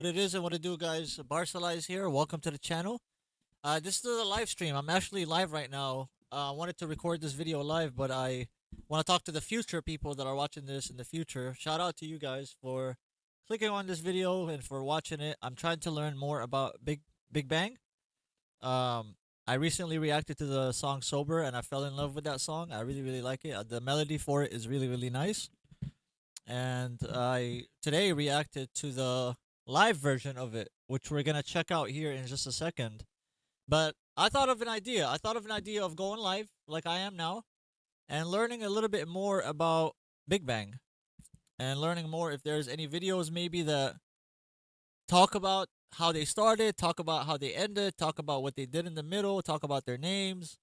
What it is and what it do, guys. Barcela is here. Welcome to the channel. This is a live stream. I'm actually live right now. I wanted to record this video live, but I want to talk to the future people that are watching this in the future. Shout out to you guys for clicking on this video and for watching it. I'm trying to learn more about Big Bang. I recently reacted to the song "Sober" and I fell in love with that song. I really like it. The melody for it is really nice. And I today reacted to the live version of it, which we're gonna check out here in just a second. But I thought of an idea. I thought of an idea of going live like I am now and learning a little bit more about Big Bang and learning more if there's any videos maybe that talk about how they started, talk about how they ended, talk about what they did in the middle, talk about their names.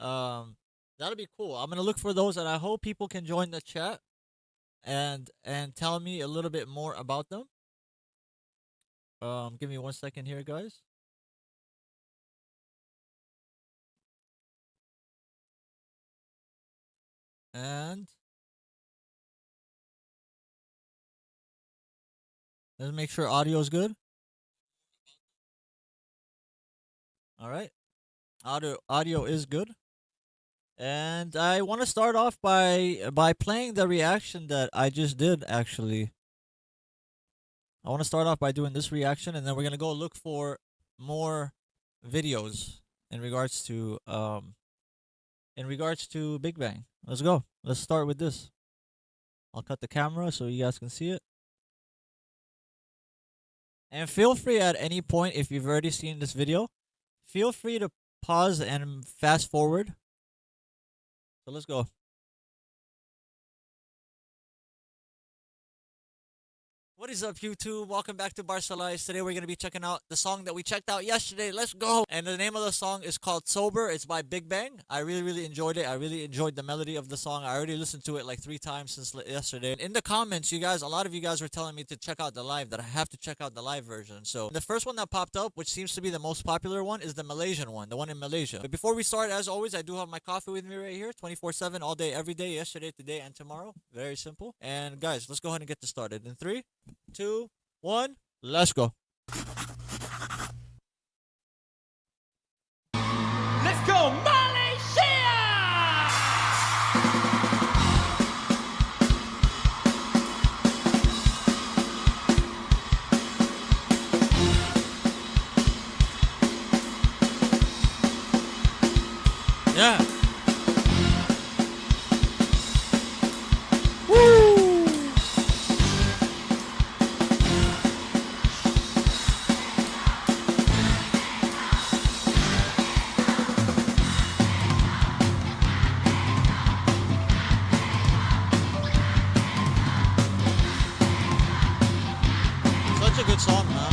Um, that'll be cool. I'm gonna look for those, and I hope people can join the chat and tell me a little bit more about them. Give me 1 second here, guys. And let's make sure audio is good. All right, audio is good. And I want to start off by playing the reaction that I just did. Actually, I want to start off by doing this reaction, and then we're gonna go look for more videos in regards to Big Bang. Let's go. Let's start with this. I'll cut the camera so you guys can see it. And feel free at any point, if you've already seen this video, feel free to pause and fast forward. So let's go. What is up, YouTube? Welcome back to Barcelize. Today we're going to be checking out the song that we checked out yesterday. Let's go! And the name of the song is called Sober. It's by Big Bang. I really enjoyed it. I really enjoyed the melody of the song. I already listened to it like 3 times since yesterday. In the comments, a lot of you guys were telling me to check out the live, that I have to check out the live version. So the first one that popped up, which seems to be the most popular one, is the Malaysian one, the one in Malaysia. But before we start, as always, I do have my coffee with me right here, 24/7, all day, every day, yesterday, today, and tomorrow. Very simple. And guys, let's go ahead and get this started. In 3, 2, 1, let's go. Let's go, Malaysia! Yeah. Woo! Such a good song, man.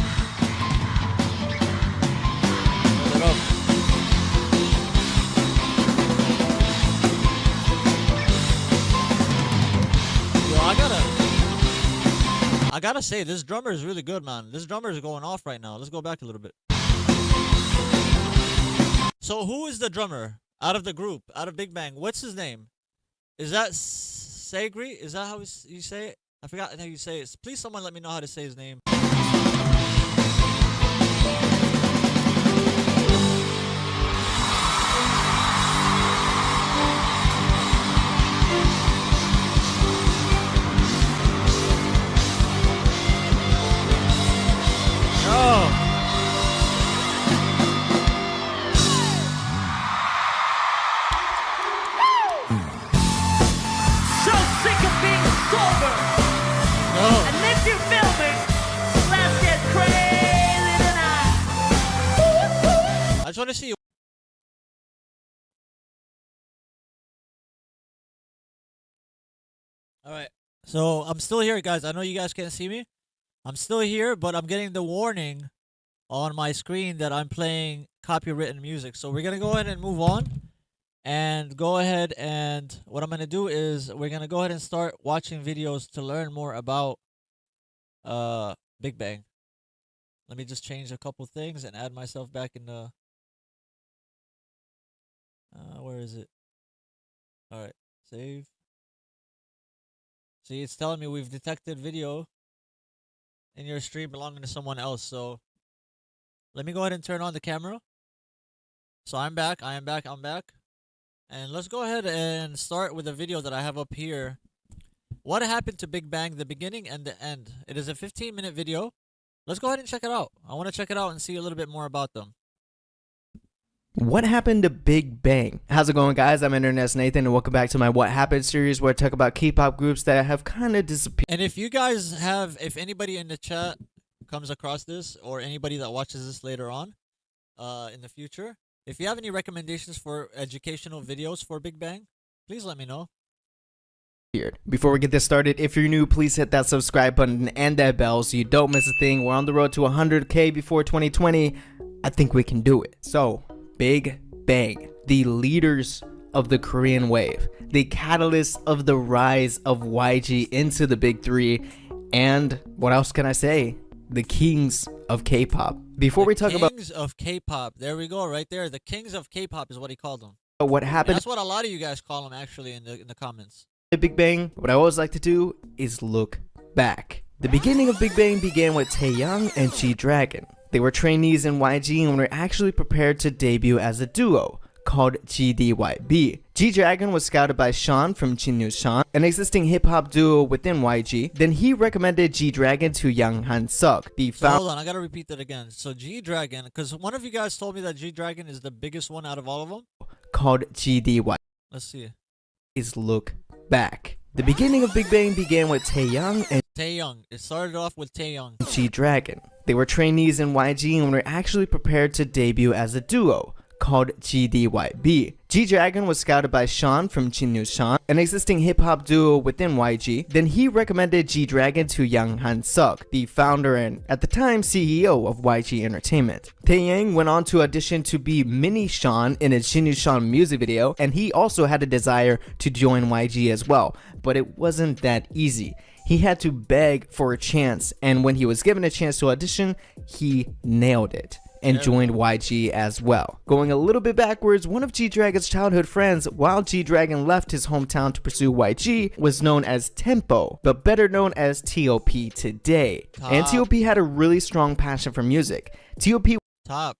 Turn it up. Yo, I gotta say, this drummer is really good, man. This drummer is going off right now. Let's go back a little bit. So who is the drummer out of the group, out of Big Bang? What's his name? Is that Sagri? Is that how you say it? I forgot how you say it. Please, someone let me know how to say his name. Oh. So sick of being sober. No. And if you feel me, let's get crazy tonight. I just want to see. All right. So I'm still here, guys. I know you guys can't see me. I'm still here, but I'm getting the warning on my screen that I'm playing copywritten music. So we're gonna go ahead and move on, and go ahead and what I'm gonna do is we're gonna go ahead and start watching videos to learn more about Big Bang. Let me just change a couple things and add myself back in the where is it? All right, save. See, it's telling me we've detected video in your stream belonging to someone else. So let me go ahead and turn on the camera. So I'm back. I am back. I'm back. And let's go ahead and start with a video that I have up here. What happened to Big Bang, the beginning and the end? It is a 15-minute video. Let's go ahead and check it out. I want to check it out and see a little bit more about them. What happened to Big Bang? How's it going, guys? I'm Internet's Nathan, and welcome back to my What Happened series, where I talk about K-pop groups that have kind of disappeared. And if you guys have, if anybody in the chat comes across this, or anybody that watches this later on in the future, if you have any recommendations for educational videos for Big Bang, please let me know. Before we get this started, if you're new, please hit that subscribe button and that bell so you don't miss a thing. We're on the road to 100K before 2020. I think we can do it. So, Big Bang, the leaders of the Korean wave, the catalyst of the rise of YG into the big three, and what else can I say? The kings of K-pop. Before we talk about kings of K-pop, there we go, right there. The kings of K-pop is what he called them. what happened, That's what a lot of you guys call them, actually, in the comments. Big Bang, what I always like to do is look back. The beginning of Big Bang began with Taeyang and G-Dragon. They were trainees in YG and were actually prepared to debut as a duo called GDYB. G-Dragon was scouted by Sean from Jinyu Sean, an existing hip-hop duo within YG. Then he recommended G-Dragon to Yang Han-suk, the So founder. hold on, I gotta repeat that again. So G-Dragon, because one of you guys told me that G-Dragon is the biggest one out of all of them. Called GDY. Let's see. Is look back. The beginning of Big Bang began with Taeyang and Taeyang. It started off with Taeyang. G-Dragon. They were trainees in YG and were actually prepared to debut as a duo called GDYB. G-Dragon was scouted by Sean from Jinyu Sean, an existing hip-hop duo within YG. Then he recommended G-Dragon to Yang Han-suk, the founder and, at the time, CEO of YG Entertainment. Taeyang went on to audition to be Mini Sean in a Jinyu Sean music video, and he also had a desire to join YG as well, but it wasn't that easy. He had to beg for a chance, and when he was given a chance to audition, he nailed it and joined YG as well. Going a little bit backwards, one of G-Dragon's childhood friends, while G-Dragon left his hometown to pursue YG, was known as Tempo, but better known as T.O.P. today. And T.O.P. had a really strong passion for music. T.O.P. Top.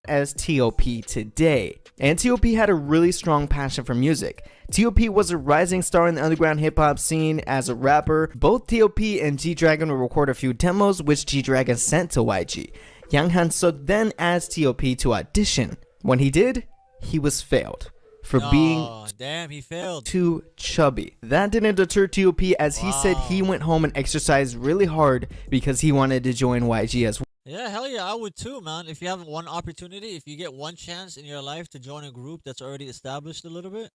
as T.O.P. today. And T.O.P. had a really strong passion for music. T.O.P. was a rising star in the underground hip-hop scene as a rapper. Both T.O.P. and G-Dragon would record a few demos, which G-Dragon sent to YG. Yang Han-suk then asked T.O.P. to audition. When he did, he was failed for being damn, he failed. too chubby. That didn't deter T.O.P. as he said he went home and exercised really hard because he wanted to join YG as well. Yeah, hell yeah, I would too, man. If you have one opportunity, if you get one chance in your life to join a group that's already established a little bit,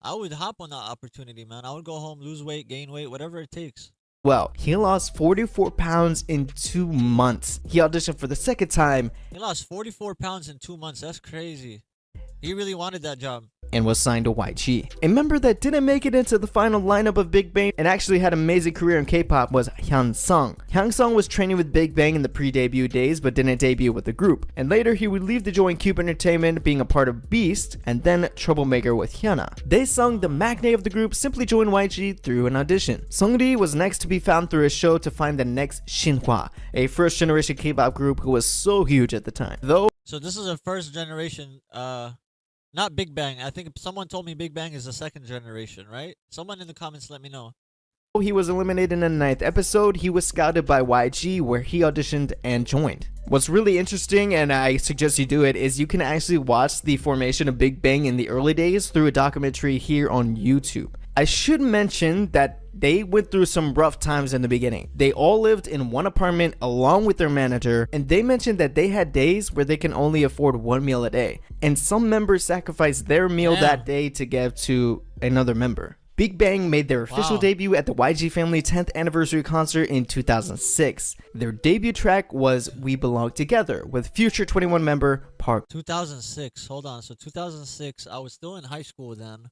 I would hop on that opportunity, man. I would go home, lose weight, gain weight, whatever it takes. Well, he lost 44 pounds in 2 months. He auditioned for the second time. He lost 44 pounds in 2 months. That's crazy. He really wanted that job. And was signed to YG. A member that didn't make it into the final lineup of Big Bang and actually had an amazing career in K-pop was Hyun-sung. Hyun-sung was training with Big Bang in the pre-debut days but didn't debut with the group. And later he would leave to join Cube Entertainment, being a part of Beast, and then Troublemaker with Hyuna. Daesung, the magnate of the group, simply joined YG through an audition. Seungri was next to be found through a show to find the next Shinhwa, a first-generation K-pop group who was so huge at the time. So this is a first generation, not Big Bang. I think someone told me Big Bang is the second generation, right? Someone in the comments let me know. He was eliminated in the 9th episode. He was scouted by YG, where he auditioned and joined. What's really interesting, and I suggest you do it, is you can actually watch the formation of Big Bang in the early days through a documentary here on YouTube. I should mention that they went through some rough times in the beginning. They all lived in one apartment along with their manager, and they mentioned that they had days where they can only afford one meal a day, and some members sacrificed their meal that day to give to another member. Big Bang made their official debut at the YG Family 10th anniversary concert in 2006. Their debut track was We Belong Together with future 21 member Park. 2006. Hold on. So 2006, I was still in high school then.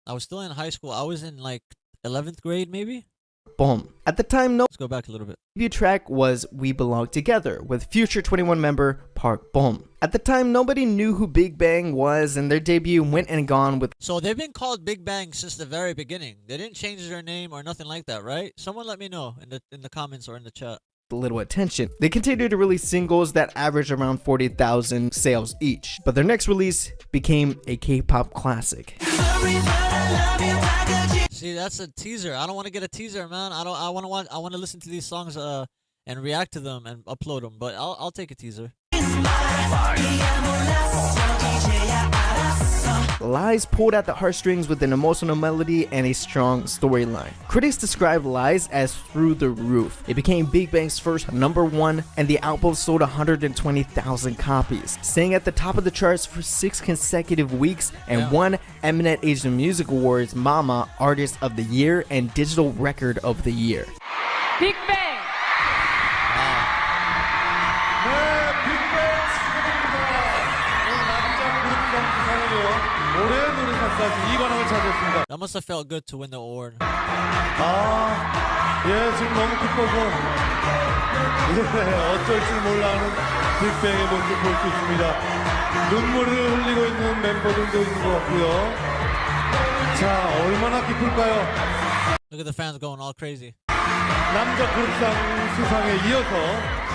I was in like 11th grade maybe? Bom. At the time, no Let's go back a little bit. debut track was We Belong Together with future 21 member Park Bom. At the time, nobody knew who Big Bang was, and their debut went and gone with So they've been called Big Bang since the very beginning. They didn't change their name or nothing like that, right? Someone let me know in the comments or in the chat. little attention. They continued to release singles that averaged around 40,000 sales each, but their next release became a K-pop classic. See, that's a teaser. I don't want to get a teaser, man. I want to listen to these songs and react to them and upload them, but I'll take a teaser. Lies pulled at the heartstrings with an emotional melody and a strong storyline. Critics described Lies as through the roof. It became Big Bang's first #1, and the album sold 120,000 copies, staying at the top of the charts for 6 consecutive weeks and won Eminent Asian Music Awards Mama Artist of the Year and Digital Record of the Year. Big Bang. That must have felt good to win the award. 예, 지금 너무 기뻐서 어쩔 줄 몰라 하는 빅뱅의 모습 볼 수 있습니다. 눈물을 흘리고 있는 멤버들도 있는 것 같고요. 자, 얼마나 기쁠까요? Look at the fans going all crazy. 남자 그룹상 수상에 이어서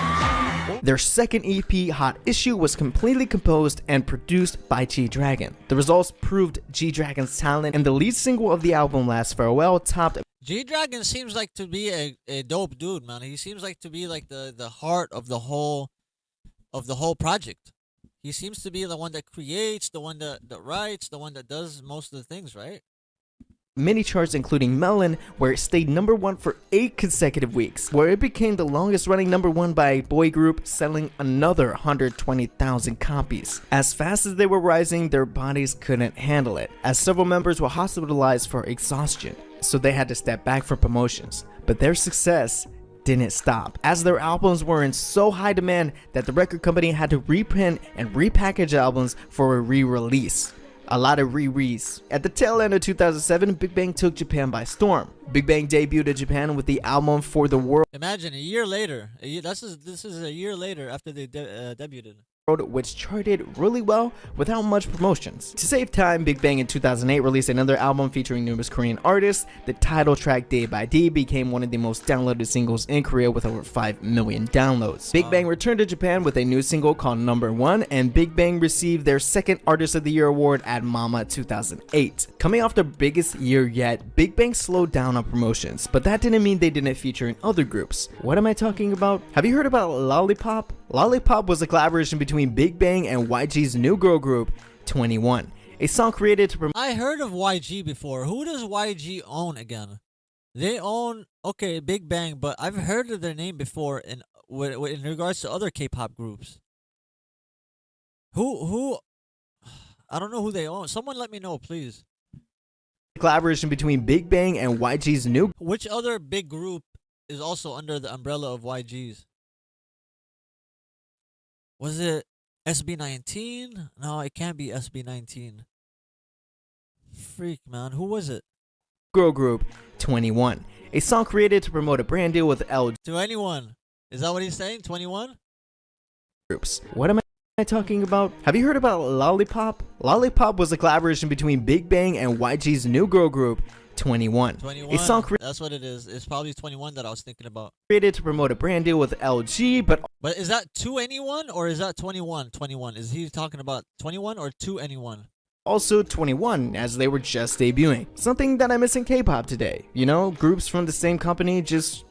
Their second EP, Hot Issue, was completely composed and produced by G-Dragon. The results proved G-Dragon's talent, and the lead single of the album, Last Farewell, topped. G-Dragon seems like to be a dope dude, man. He seems like to be like the heart of the whole project. He seems to be the one that creates, the one that writes, the one that does most of the things, right? Many charts, including Melon, where it stayed #1 for 8 consecutive weeks, where it became the longest running #1 by a boy group, selling another 120,000 copies. As fast as they were rising, their bodies couldn't handle it, as several members were hospitalized for exhaustion, so they had to step back from promotions. But their success didn't stop, as their albums were in so high demand that the record company had to reprint and repackage albums for a re-release. A lot of re-re's. At the tail end of 2007, Big Bang took Japan by storm. Big Bang debuted in Japan with the album For the World, Imagine a year later. This is a year later after they debuted. which charted really well without much promotions. To save time, Big Bang in 2008 released another album featuring numerous Korean artists. The title track, Day by Day, became one of the most downloaded singles in Korea with over 5 million downloads. Big Bang returned to Japan with a new single called #1, and Big Bang received their second Artist of the Year award at Mama 2008. Coming off their biggest year yet, Big Bang slowed down on promotions, but that didn't mean they didn't feature in other groups. What am I talking about? Have you heard about Lollipop? Lollipop was a collaboration between Big Bang and YG's new girl group, 21. A song created to promote. I heard of YG before. Who does YG own again? They own, okay, Big Bang, but I've heard of their name before in regards to other K-pop groups. Who? I don't know who they own. Someone let me know, please. Collaboration between Big Bang and YG's new. Which other big group is also under the umbrella of YG's? Was it SB19? No, it can't be SB19. Freak, man. Who was it? Girl group, 21. A song created to promote a brand deal with LG To anyone. Is that what he's saying? 21? groups. What am I talking about? Have you heard about Lollipop? Lollipop was a collaboration between Big Bang and YG's new girl group, 21. 21. A song That's what it is. It's probably 21 that I was thinking about. created to promote a brand deal with LG, but But is that to anyone or is that 21? 21. Is he talking about 21 or to anyone? also 21, as they were just debuting. Something that I miss in K-pop today. You know, groups from the same company just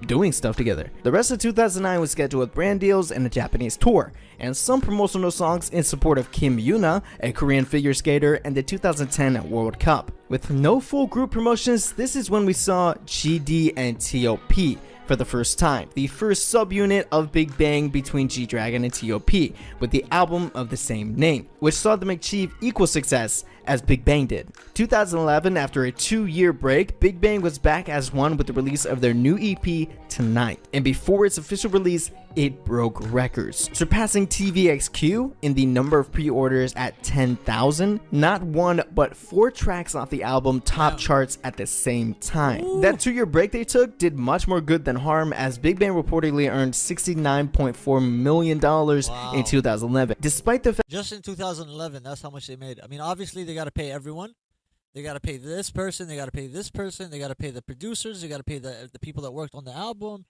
doing stuff together. The rest of 2009 was scheduled with brand deals and a Japanese tour, and some promotional songs in support of Kim Yuna, a Korean figure skater, and the 2010 World Cup. With no full group promotions, this is when we saw GD and T.O.P. for the first time, the first subunit of Big Bang between G-Dragon and T.O.P, with the album of the same name, which saw them achieve equal success as Big Bang did. 2011, after a 2-year break, Big Bang was back as one with the release of their new EP, Tonight, and before its official release, it broke records, surpassing TVXQ in the number of pre-orders at 10,000. Not one, but 4 tracks off the album top charts at the same time. Ooh. That 2-year break they took did much more good than harm, as Big Bang reportedly earned $69.4 million in 2011. Despite the fact just in 2011, that's how much they made. I mean, obviously they got to pay everyone. They got to pay this person, they got to pay this person, they got to pay the producers, they got to pay the people that worked on the album.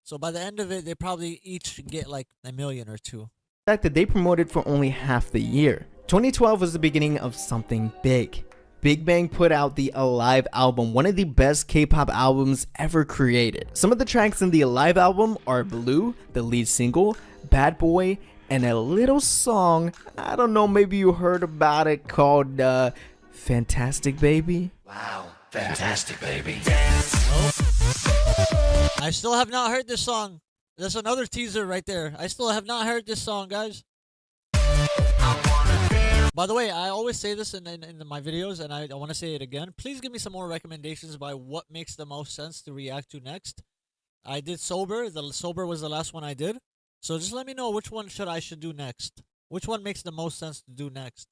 So by the end of it, they probably each get like $1 million or $2 million. That they promoted for only half the year. 2012 was the beginning of something big. Big Bang put out the Alive album, one of the best K-pop albums ever created. Some of the tracks in the Alive album are Blue, the lead single, Bad Boy, and a little song, I don't know, maybe you heard about it, called Fantastic Baby. Wow, fantastic baby. I still have not heard this song. That's another teaser right there. I still have not heard this song, guys. By the way, I always say this in my videos, and I want to say it again. Please give me some more recommendations by what makes the most sense to react to next. I did Sober. The Sober was the last one I did. So just let me know which one I should do next. Which one makes the most sense to do next?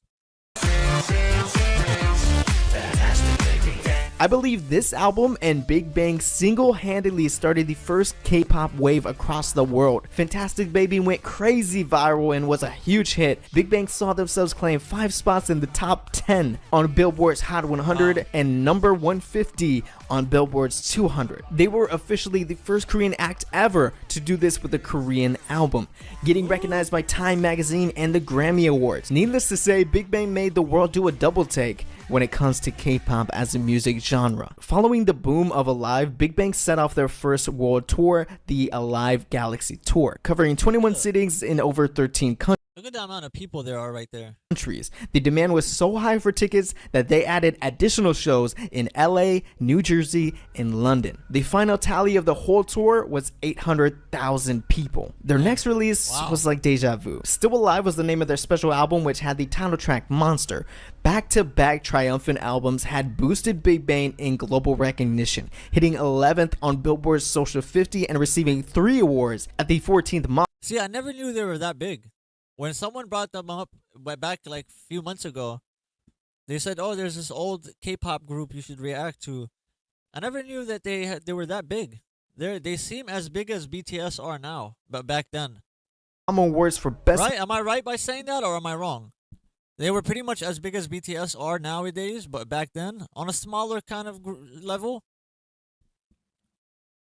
I believe this album and Big Bang single-handedly started the first K-pop wave across the world. Fantastic Baby went crazy viral and was a huge hit. Big Bang saw themselves claim 5 spots in the top 10 on Billboard's Hot 100 and number 150 on Billboard's 200. They were officially the first Korean act ever to do this with a Korean album, getting recognized by Time magazine and the Grammy Awards. Needless to say, Big Bang made the world do a double take when it comes to K-pop as a music genre. Following the boom of Alive, Big Bang set off their first world tour, the Alive Galaxy Tour, covering 21 cities in over 13 countries. Look at the amount of people there are right there. The demand was so high for tickets that they added additional shows in LA, New Jersey, and London. The final tally of the whole tour was 800,000 people. Their next release was like deja vu. Still Alive was the name of their special album, which had the title track Monster. Back-to-back triumphant albums had boosted Big Bang in global recognition, hitting 11th on Billboard's Social 50 and receiving 3 awards at the 14th. See, I never knew they were that big. When someone brought them up back like a few months ago, they said, "Oh, there's this old K-pop group you should react to." I never knew that they were that big. They seem as big as BTS are now, but back then. Awards for best. Right? Am I right by saying that, or am I wrong? They were pretty much as big as BTS are nowadays, but back then, on a smaller kind of level.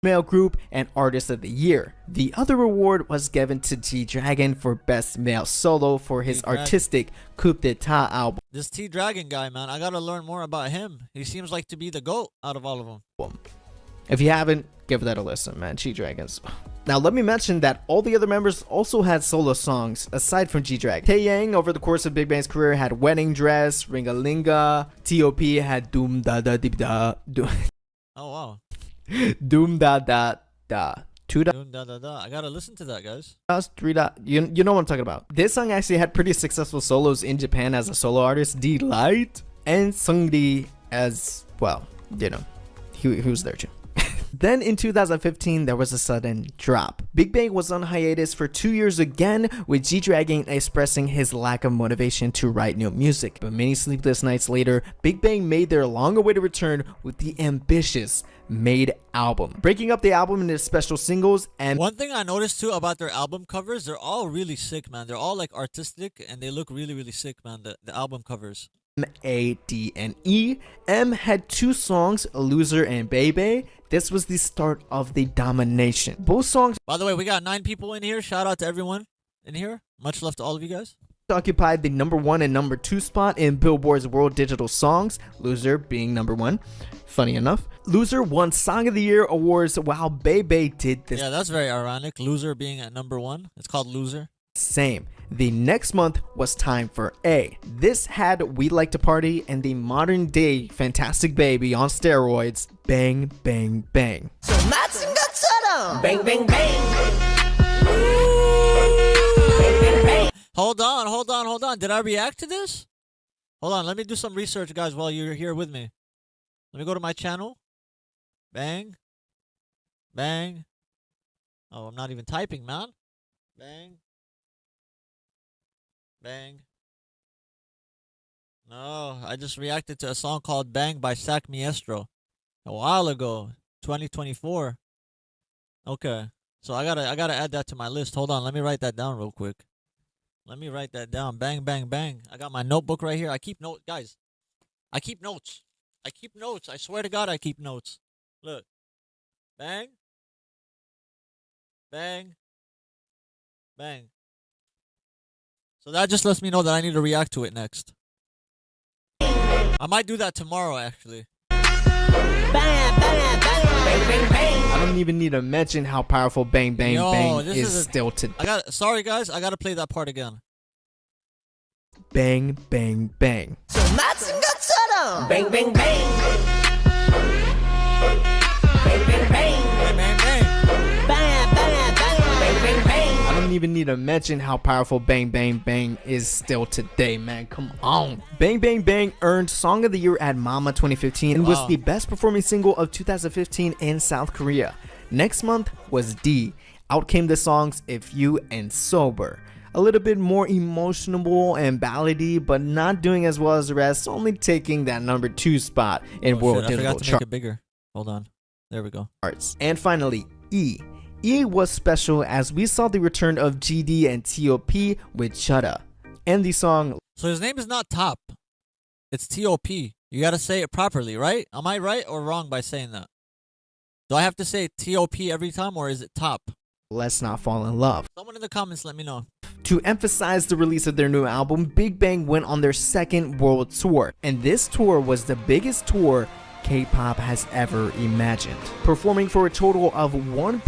Male group and artist of the year. The other award was given to G-Dragon for best male solo for his artistic Coup d'etat album. This T-Dragon guy, man, I gotta learn more about him. He seems like to be the GOAT out of all of them. If you haven't, give that a listen, man. G-Dragons. Now, let me mention that all the other members also had solo songs aside from G-Dragon. Taeyang, over the course of Big Bang's career, had Wedding Dress, Ringa-Linga. T.O.P had Doom Da Da Dip Da. Oh, wow. Doom Da Da Da. 2 da. Doom Da Da Da. I gotta listen to that, guys. 3 da. You know what I'm talking about. This song actually had pretty successful solos in Japan as a solo artist. Delight and Seungri as well. You know, he was there too. Then in 2015, there was a sudden drop. Big Bang was on hiatus for 2 years again, with G-Dragon expressing his lack of motivation to write new music. But many sleepless nights later, Big Bang made their long-awaited return with the ambitious Made album, breaking up the album into special singles. And one thing I noticed too about their album covers, they're all really sick, man. They're all like artistic and they look really, really sick, man. The album covers. M-A-D-N-E. M had 2 songs, Loser and Baby. This was the start of the domination. Both songs, by the way, we got 9 people in here. Shout out to everyone in here. Much love to all of you guys. Occupied the number 1 and number 2 spot in Billboard's World Digital Songs, Loser being number 1. Funny enough, Loser won Song of the Year awards while Baby did this. Yeah, that's very ironic. Loser being at number 1. It's called Loser. Same. The next month was time for A. This had We Like to Party and the modern day Fantastic Baby on steroids, Bang Bang Bang. So 맞은 것처럼 bang bang bang. Hold on. Did I react to this? Hold on, let me do some research, guys, while you're here with me. Let me go to my channel. Bang. Bang. Oh, I'm not even typing, man. Bang. Bang. No, I just reacted to a song called Bang by Sac Miestro a while ago, 2024. Okay. So I gotta add that to my list. Hold on, let me write that down real quick. Let me write that down. Bang, bang, bang. I got my notebook right here. I keep notes, guys. I keep notes. I keep notes. I swear to God, I keep notes. Look. Bang. Bang. Bang. So that just lets me know that I need to react to it next. I might do that tomorrow, actually. I don't even need to mention how powerful Bang Bang Yo, Bang this is is a- still today. Sorry, guys. I gotta play that part again. Bang Bang Bang. 맞은 것처럼 bang bang bang bang bang bang Bang, bang, bang. bang bang bang bang bang. I don't even need to mention how powerful Bang Bang Bang is still today, man. Come on. Bang Bang Bang earned Song of the Year at Mama 2015 and was Wow. the best performing single of 2015 in South Korea. Next month was D. Out came the songs If You and Sober. A little bit more emotional and ballady, but not doing as well as the rest, only taking that number 2 spot in Oh, World shit, I forgot Digital to make it bigger. Hold on. There we go. Charts. And finally, E. E was special as we saw the return of GD and T.O.P with Chutta. And the song So his name is not Top. It's T.O.P. You gotta say it properly, right? Am I right or wrong by saying that? Do I have to say T.O.P. every time or is it Top? Let's Not Fall in Love. Someone in the comments let me know. To emphasize the release of their new album, Big Bang went on their second world tour. And this tour was the biggest tour K-pop has ever imagined, performing for a total of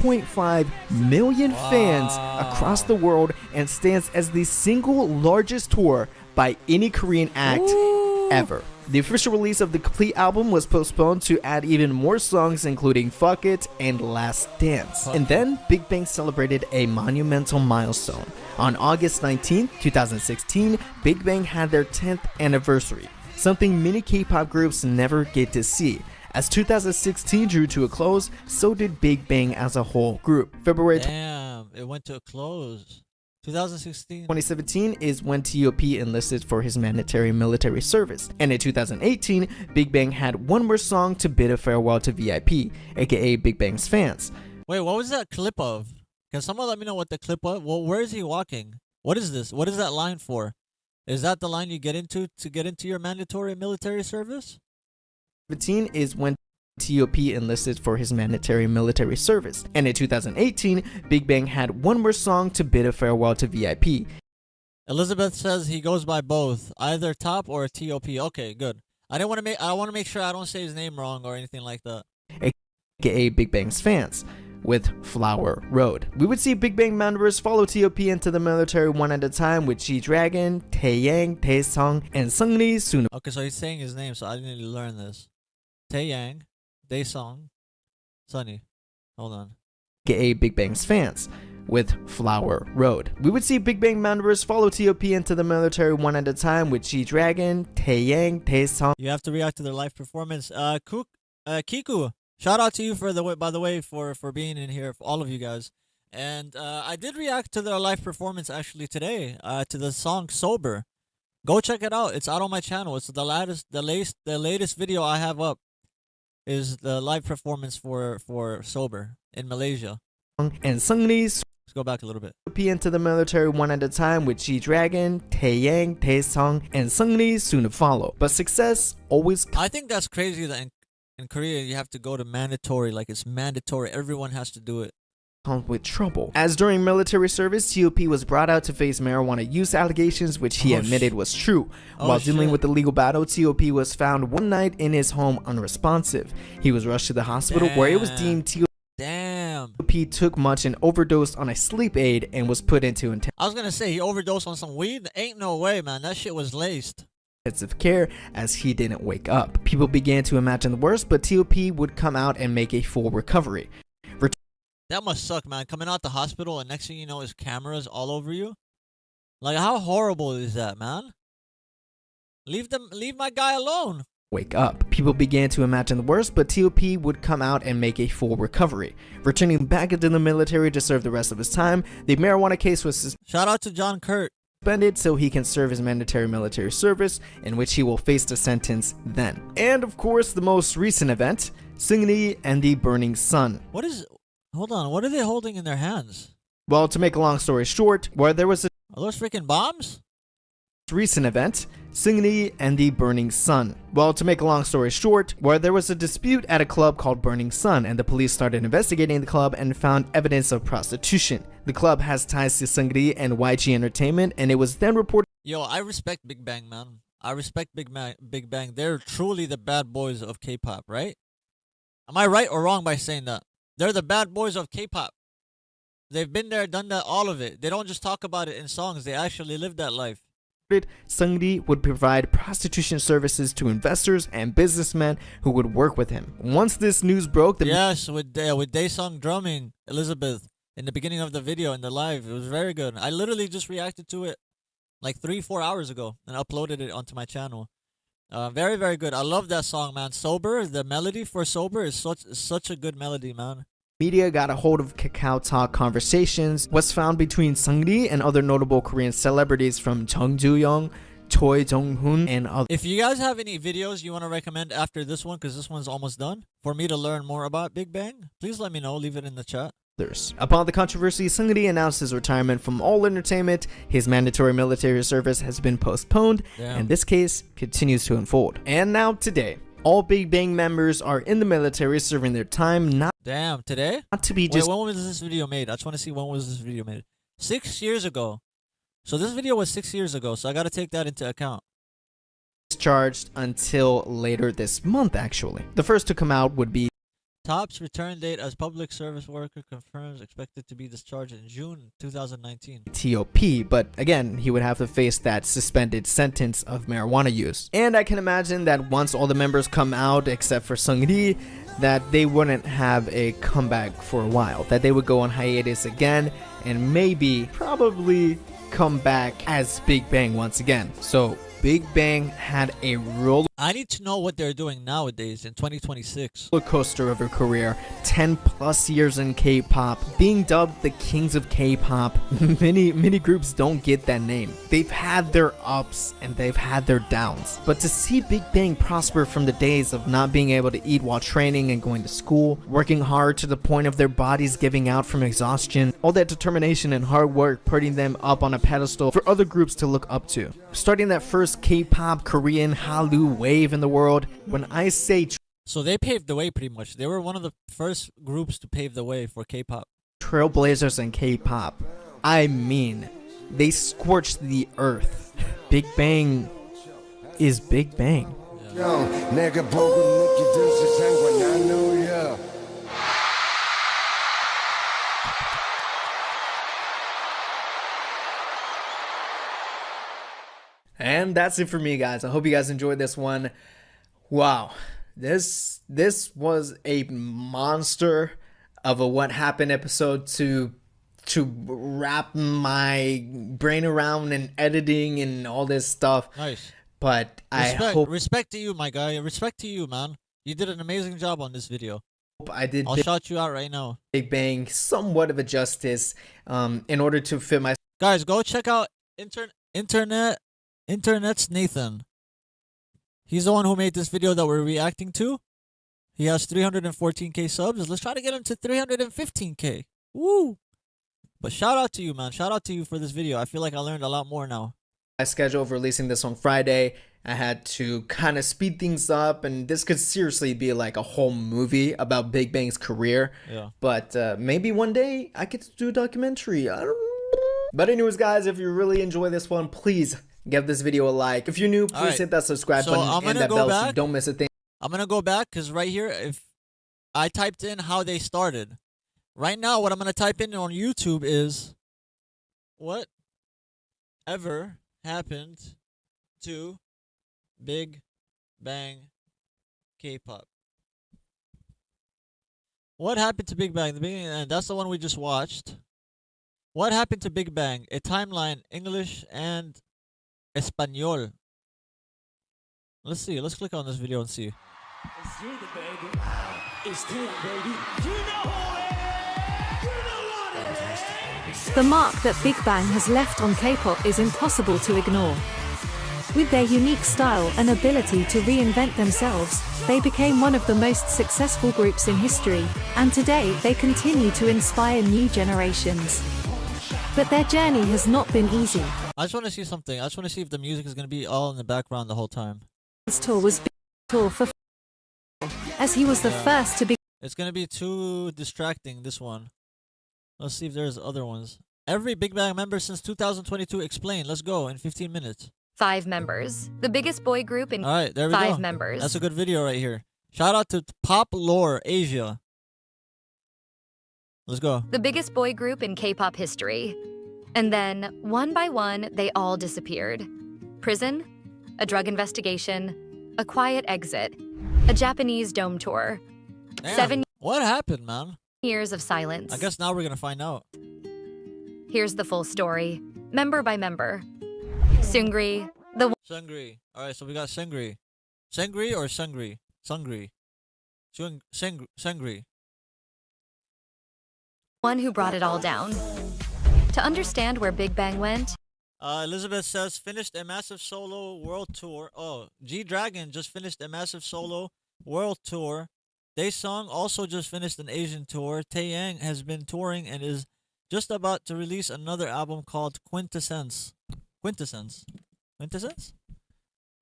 1.5 million fans across the world and stands as the single largest tour by any Korean act ever. The official release of the complete album was postponed to add even more songs including Fuck It and Last Dance. And then Big Bang celebrated a monumental milestone. On August 19, 2016, Big Bang had their 10th anniversary, something many K-pop groups never get to see. As 2016 drew to a close, so did Big Bang as a whole group. February Damn, it went to a close. 2016. 2017 is when T.O.P enlisted for his mandatory military service, and in 2018, Big Bang had one more song to bid a farewell to VIP, aka Big Bang's fans. Wait, what was that clip of? Can someone let me know what the clip was? Well, where is he walking? What is this? What is that line for? Is that the line you get into to get into your mandatory military service? 2017 is when T.O.P enlisted for his mandatory military service, and in 2018, Big Bang had one more song to bid a farewell to VIP, Elizabeth says he goes by both, either Top or T.O.P. Okay, good. I want to make sure I don't say his name wrong or anything like that. aka Big Bang's fans, with Flower Road. We would see Big Bang members follow T.O.P into the military one at a time with G-Dragon, Taeyang, Daesung, and Seungri soon. Okay, so he's saying his name, so I need to learn this. Taeyang, Daesung, Sunny. Hold on. Aka Big Bang's fans, with Flower Road. We would see Big Bang members follow T.O.P into the military one at a time with G-Dragon, Taeyang, Daesung. You have to react to their live performance. Kiku, shout out to you for by the way for being in here, for all of you guys. And I did react to their live performance actually today. To the song Sober. Go check it out. It's out on my channel. It's the latest video I have up. Is the live performance for Sober in Malaysia. And Seungri Let's go back a little bit. T.O.P into the military one at a time with G-Dragon, Taeyang, Daesung, and Seungri soon to follow. But success always I think that's crazy that in Korea you have to go to mandatory, like it's mandatory. Everyone has to do it. comes with trouble. As during military service, T.O.P was brought out to face marijuana use allegations, which he admitted was true. While dealing with the legal battle, T.O.P was found one night in his home unresponsive. He was rushed to the hospital where it was deemed T.O.P took much and overdosed on a sleep aid and was put into I was gonna say he overdosed on some weed. Ain't no way, man. That shit was laced. intensive care as he didn't wake up. People began to imagine the worst, but T.O.P would come out and make a full recovery. That must suck, man. Coming out the hospital and next thing you know is cameras all over you. Like, how horrible is that, man? Leave my guy alone. wake up. People began to imagine the worst, but T.O.P would come out and make a full recovery. Returning back into the military to serve the rest of his time, the marijuana case was Shout out to John Kurt. suspended so he can serve his mandatory military service, in which he will face the sentence then. And of course, the most recent event, Seungri and the Burning Sun. What is... Hold on, what are they holding in their hands? Well, to make a long story short, where there was a Are those freaking bombs? recent event, Seungri and the Burning Sun. Well, to make a long story short, where there was a dispute at a club called Burning Sun, and the police started investigating the club and found evidence of prostitution. The club has ties to Seungri and YG Entertainment, and it was then reported Yo, I respect Big Bang, man. I respect Big Bang. They're truly the bad boys of K-pop, right? Am I right or wrong by saying that? They're the bad boys of K-pop. They've been there, done that, all of it. They don't just talk about it in songs. They actually live that life. Seungri would provide prostitution services to investors and businessmen who would work with him. Once this news broke, the Yes, with Daesung drumming, Elizabeth, in the beginning of the video, in the live. It was very good. I literally just reacted to it like 3-4 hours ago and uploaded it onto my channel. Very, very good. I love that song, man. Sober, the melody for Sober is such a good melody, man. media got a hold of Kakao Talk conversations was found between Seungri and other notable Korean celebrities from Chung Joo-young, Choi Jong-hoon, and others. If you guys have any videos you want to recommend after this one, because this one's almost done, for me to learn more about Big Bang, please let me know. Leave it in the chat. Upon the controversy, Seungri announced his retirement from all entertainment. His mandatory military service has been postponed, Damn. and this case continues to unfold. And now today, all Big Bang members are in the military serving their time, not Damn, today? to be Wait, just when was this video made? I just want to see when was this video made. 6 years ago. So this video was 6 years ago, so I got to take that into account. discharged until later this month, actually. The first to come out would be T.O.P's return date as public service worker confirms, expected to be discharged in June 2019. T.O.P, but again, he would have to face that suspended sentence of marijuana use. And I can imagine that once all the members come out, except for Seungri, that they wouldn't have a comeback for a while, that they would go on hiatus again, and maybe, probably, come back as Big Bang once again. So, Big Bang had a roller I need to know what they're doing nowadays in 2026. coaster of a career, 10 plus years in K-pop, being dubbed the kings of K-pop. Many groups don't get that name. They've had their ups and they've had their downs. But to see Big Bang prosper from the days of not being able to eat while training and going to school, working hard to the point of their bodies giving out from exhaustion, all that determination and hard work putting them up on a pedestal for other groups to look up to. Starting that first K-pop Korean Hallyu wave in the world, when I say So they paved the way pretty much. They were one of the first groups to pave the way for K-pop. trailblazers in K-pop, I mean, they scorched the earth. Big Bang is Big Bang. 내가 보고 느끼던 세상과 난 놀려. And that's it for me, guys. I hope you guys enjoyed this one. Wow, this was a monster of a what happened episode to wrap my brain around and editing and all this stuff. Nice. But I hope Respect to you, my guy. Respect to you, man. You did an amazing job on this video. I did I'll shout you out right now. Big Bang somewhat of a justice in order to fit my Guys, go check out Internet's Nathan. He's the one who made this video that we're reacting to. He has 314k subs. Let's try to get him to 315k. Woo! But shout out to you, man. Shout out to you for this video. I feel like I learned a lot more now. schedule of releasing this on Friday. I had to kind of speed things up, and this could seriously be like a whole movie about Big Bang's career. Yeah. But maybe one day I get to do a documentary. I don't know. But anyways, guys, if you really enjoy this one, please give this video a like. If you're new, please Alright. hit that subscribe So button I'm and gonna that go bell so you back. don't miss a thing. I'm going to go back because right here, if I typed in how they started. Right now, what I'm going to type in on YouTube is what ever happened to Big Bang K-Pop. What happened to Big Bang? The beginning, and that's the one we just watched. What happened to Big Bang? A timeline, English and Espanol. Let's see. Let's click on this video and see. It's you, the baby. It's Taeyang, baby. You know who it is. You know what it is. The mark that Big Bang has left on K-pop is impossible to ignore. With their unique style and ability to reinvent themselves, they became one of the most successful groups in history, and today they continue to inspire new generations. But their journey has not been easy. I just want to see something. I just want to see if the music is going to be all in the background the whole time. His tour was Big Tour for as he was the first to be. It's going to be too distracting, this one. Let's see if there's other ones. Every Big Bang member since 2022 explain. Let's go in 15 minutes. 5 members. The biggest boy group in All right, there we go. 5 members. That's a good video right here. Shout out to Pop Lore Asia. Let's go. The biggest boy group in K-pop history. And then, one by one, they all disappeared. Prison, a drug investigation, a quiet exit, a Japanese dome tour, Damn, 7 what happened, man? years of silence. I guess now we're going to find out. Here's the full story, member by member. Seungri, the Seungri. All right, so we got Seungri. Seungri or Seungri? Seungri. Seungri. one who brought it all down. To understand where Big Bang went, Elizabeth says, finished a massive solo world tour. Oh, G-Dragon just finished a massive solo world tour. Daesung also just finished an Asian tour. Taeyang has been touring and is just about to release another album called Quintessence. Quintessence?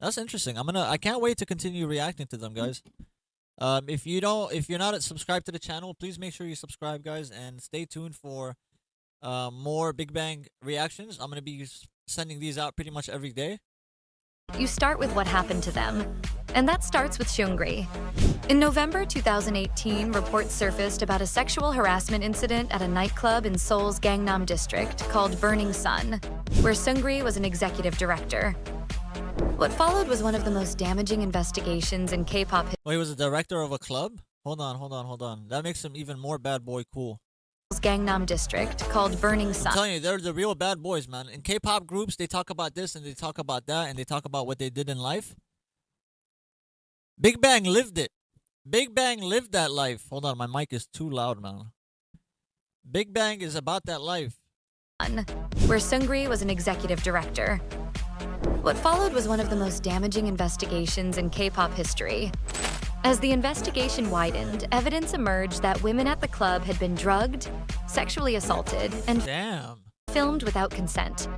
That's interesting. I can't wait to continue reacting to them, guys. If you're not subscribed to the channel, please make sure you subscribe, guys, and stay tuned for more Big Bang reactions. I'm gonna be sending these out pretty much every day. you start with what happened to them. And that starts with Seungri. In November 2018, reports surfaced about a sexual harassment incident at a nightclub in Seoul's Gangnam district called Burning Sun, where Seungri was an executive director. What followed was one of the most damaging investigations in K-pop Oh, he was a director of a club? Hold on. That makes him even more bad boy cool. Gangnam district called Burning I'm Sun. telling you, they're the real bad boys, man. In K-pop groups, they talk about this and they talk about that and they talk about what they did in life. Big Bang lived it. Big Bang lived that life. Hold on, my mic is too loud, man. Big Bang is about that life. Where Seungri was an executive director. What followed was one of the most damaging investigations in K-pop history. As the investigation widened, evidence emerged that women at the club had been drugged, sexually assaulted, and Damn. filmed without consent.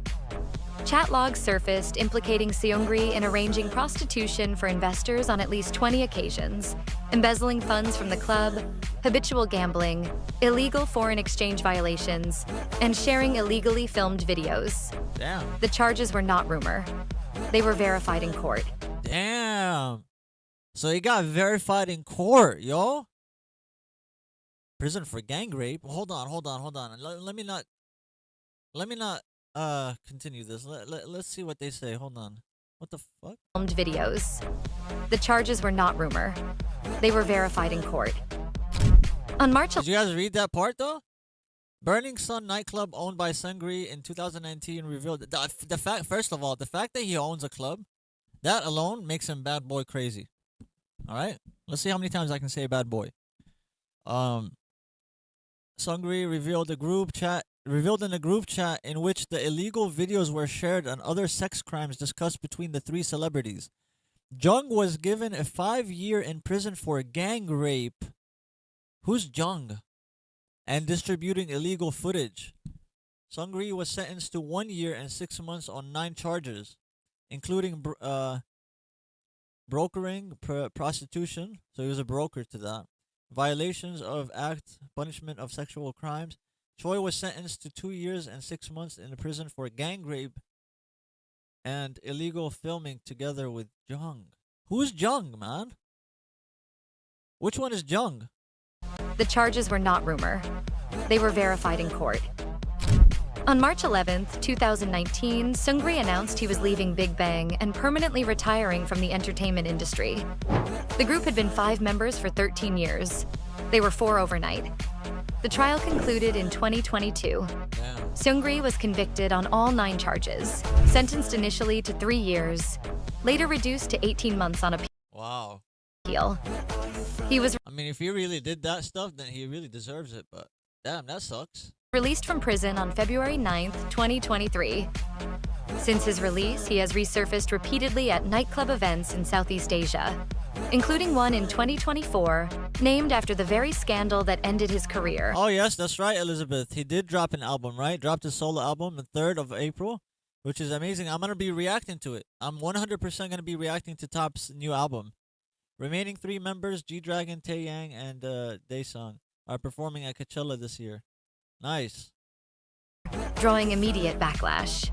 Chat logs surfaced implicating Seungri in arranging prostitution for investors on at least 20 occasions, embezzling funds from the club, habitual gambling, illegal foreign exchange violations, and sharing illegally filmed videos. Damn. The charges were not rumor. They were verified in court. Damn. So he got verified in court, yo. Prison for gang rape. Hold on. Let me not continue this. Let's see what they say. Hold on. What the fuck? Filmed videos. The charges were not rumor. They were verified in court. On March Did you guys read that part though? Burning Sun nightclub owned by Seungri in 2019 revealed the fact. First of all, the fact that he owns a club, that alone makes him bad boy crazy. All right, let's see how many times I can say bad boy. Seungri revealed in a group chat in which the illegal videos were shared and other sex crimes discussed between the three celebrities. Jung was given a 5-year in prison for gang rape. Who's Jung? And distributing illegal footage. Seungri was sentenced to 1 year and 6 months on 9 charges, including brokering prostitution. So he was a broker to that. Violations of act, punishment of sexual crimes. Choi was sentenced to 2 years and 6 months in prison for gang rape and illegal filming together with Jung. Who's Jung, man? Which one is Jung? The charges were not rumor. They were verified in court. On March 11th, 2019, Seungri announced he was leaving Big Bang and permanently retiring from the entertainment industry. The group had been 5 members for 13 years. They were 4 overnight. The trial concluded in 2022. Seungri was convicted on all 9 charges, sentenced initially to 3 years. later reduced to 18 months on Wow. appeal. He was I mean, if he really did that stuff, then he really deserves it. But damn, that sucks. released from prison on February 9th, 2023. Since his release, he has resurfaced repeatedly at nightclub events in Southeast Asia, including one in 2024, named after the very scandal that ended his career. Oh yes, that's right, Elizabeth. He did drop an album, right? Dropped his solo album the 3rd of April, which is amazing. I'm gonna be reacting to it. I'm 100% gonna be reacting to T.O.P's new album. Remaining 3 members, G-Dragon, Taeyang, and Daesung, are performing at Coachella this year. Nice. Drawing immediate backlash.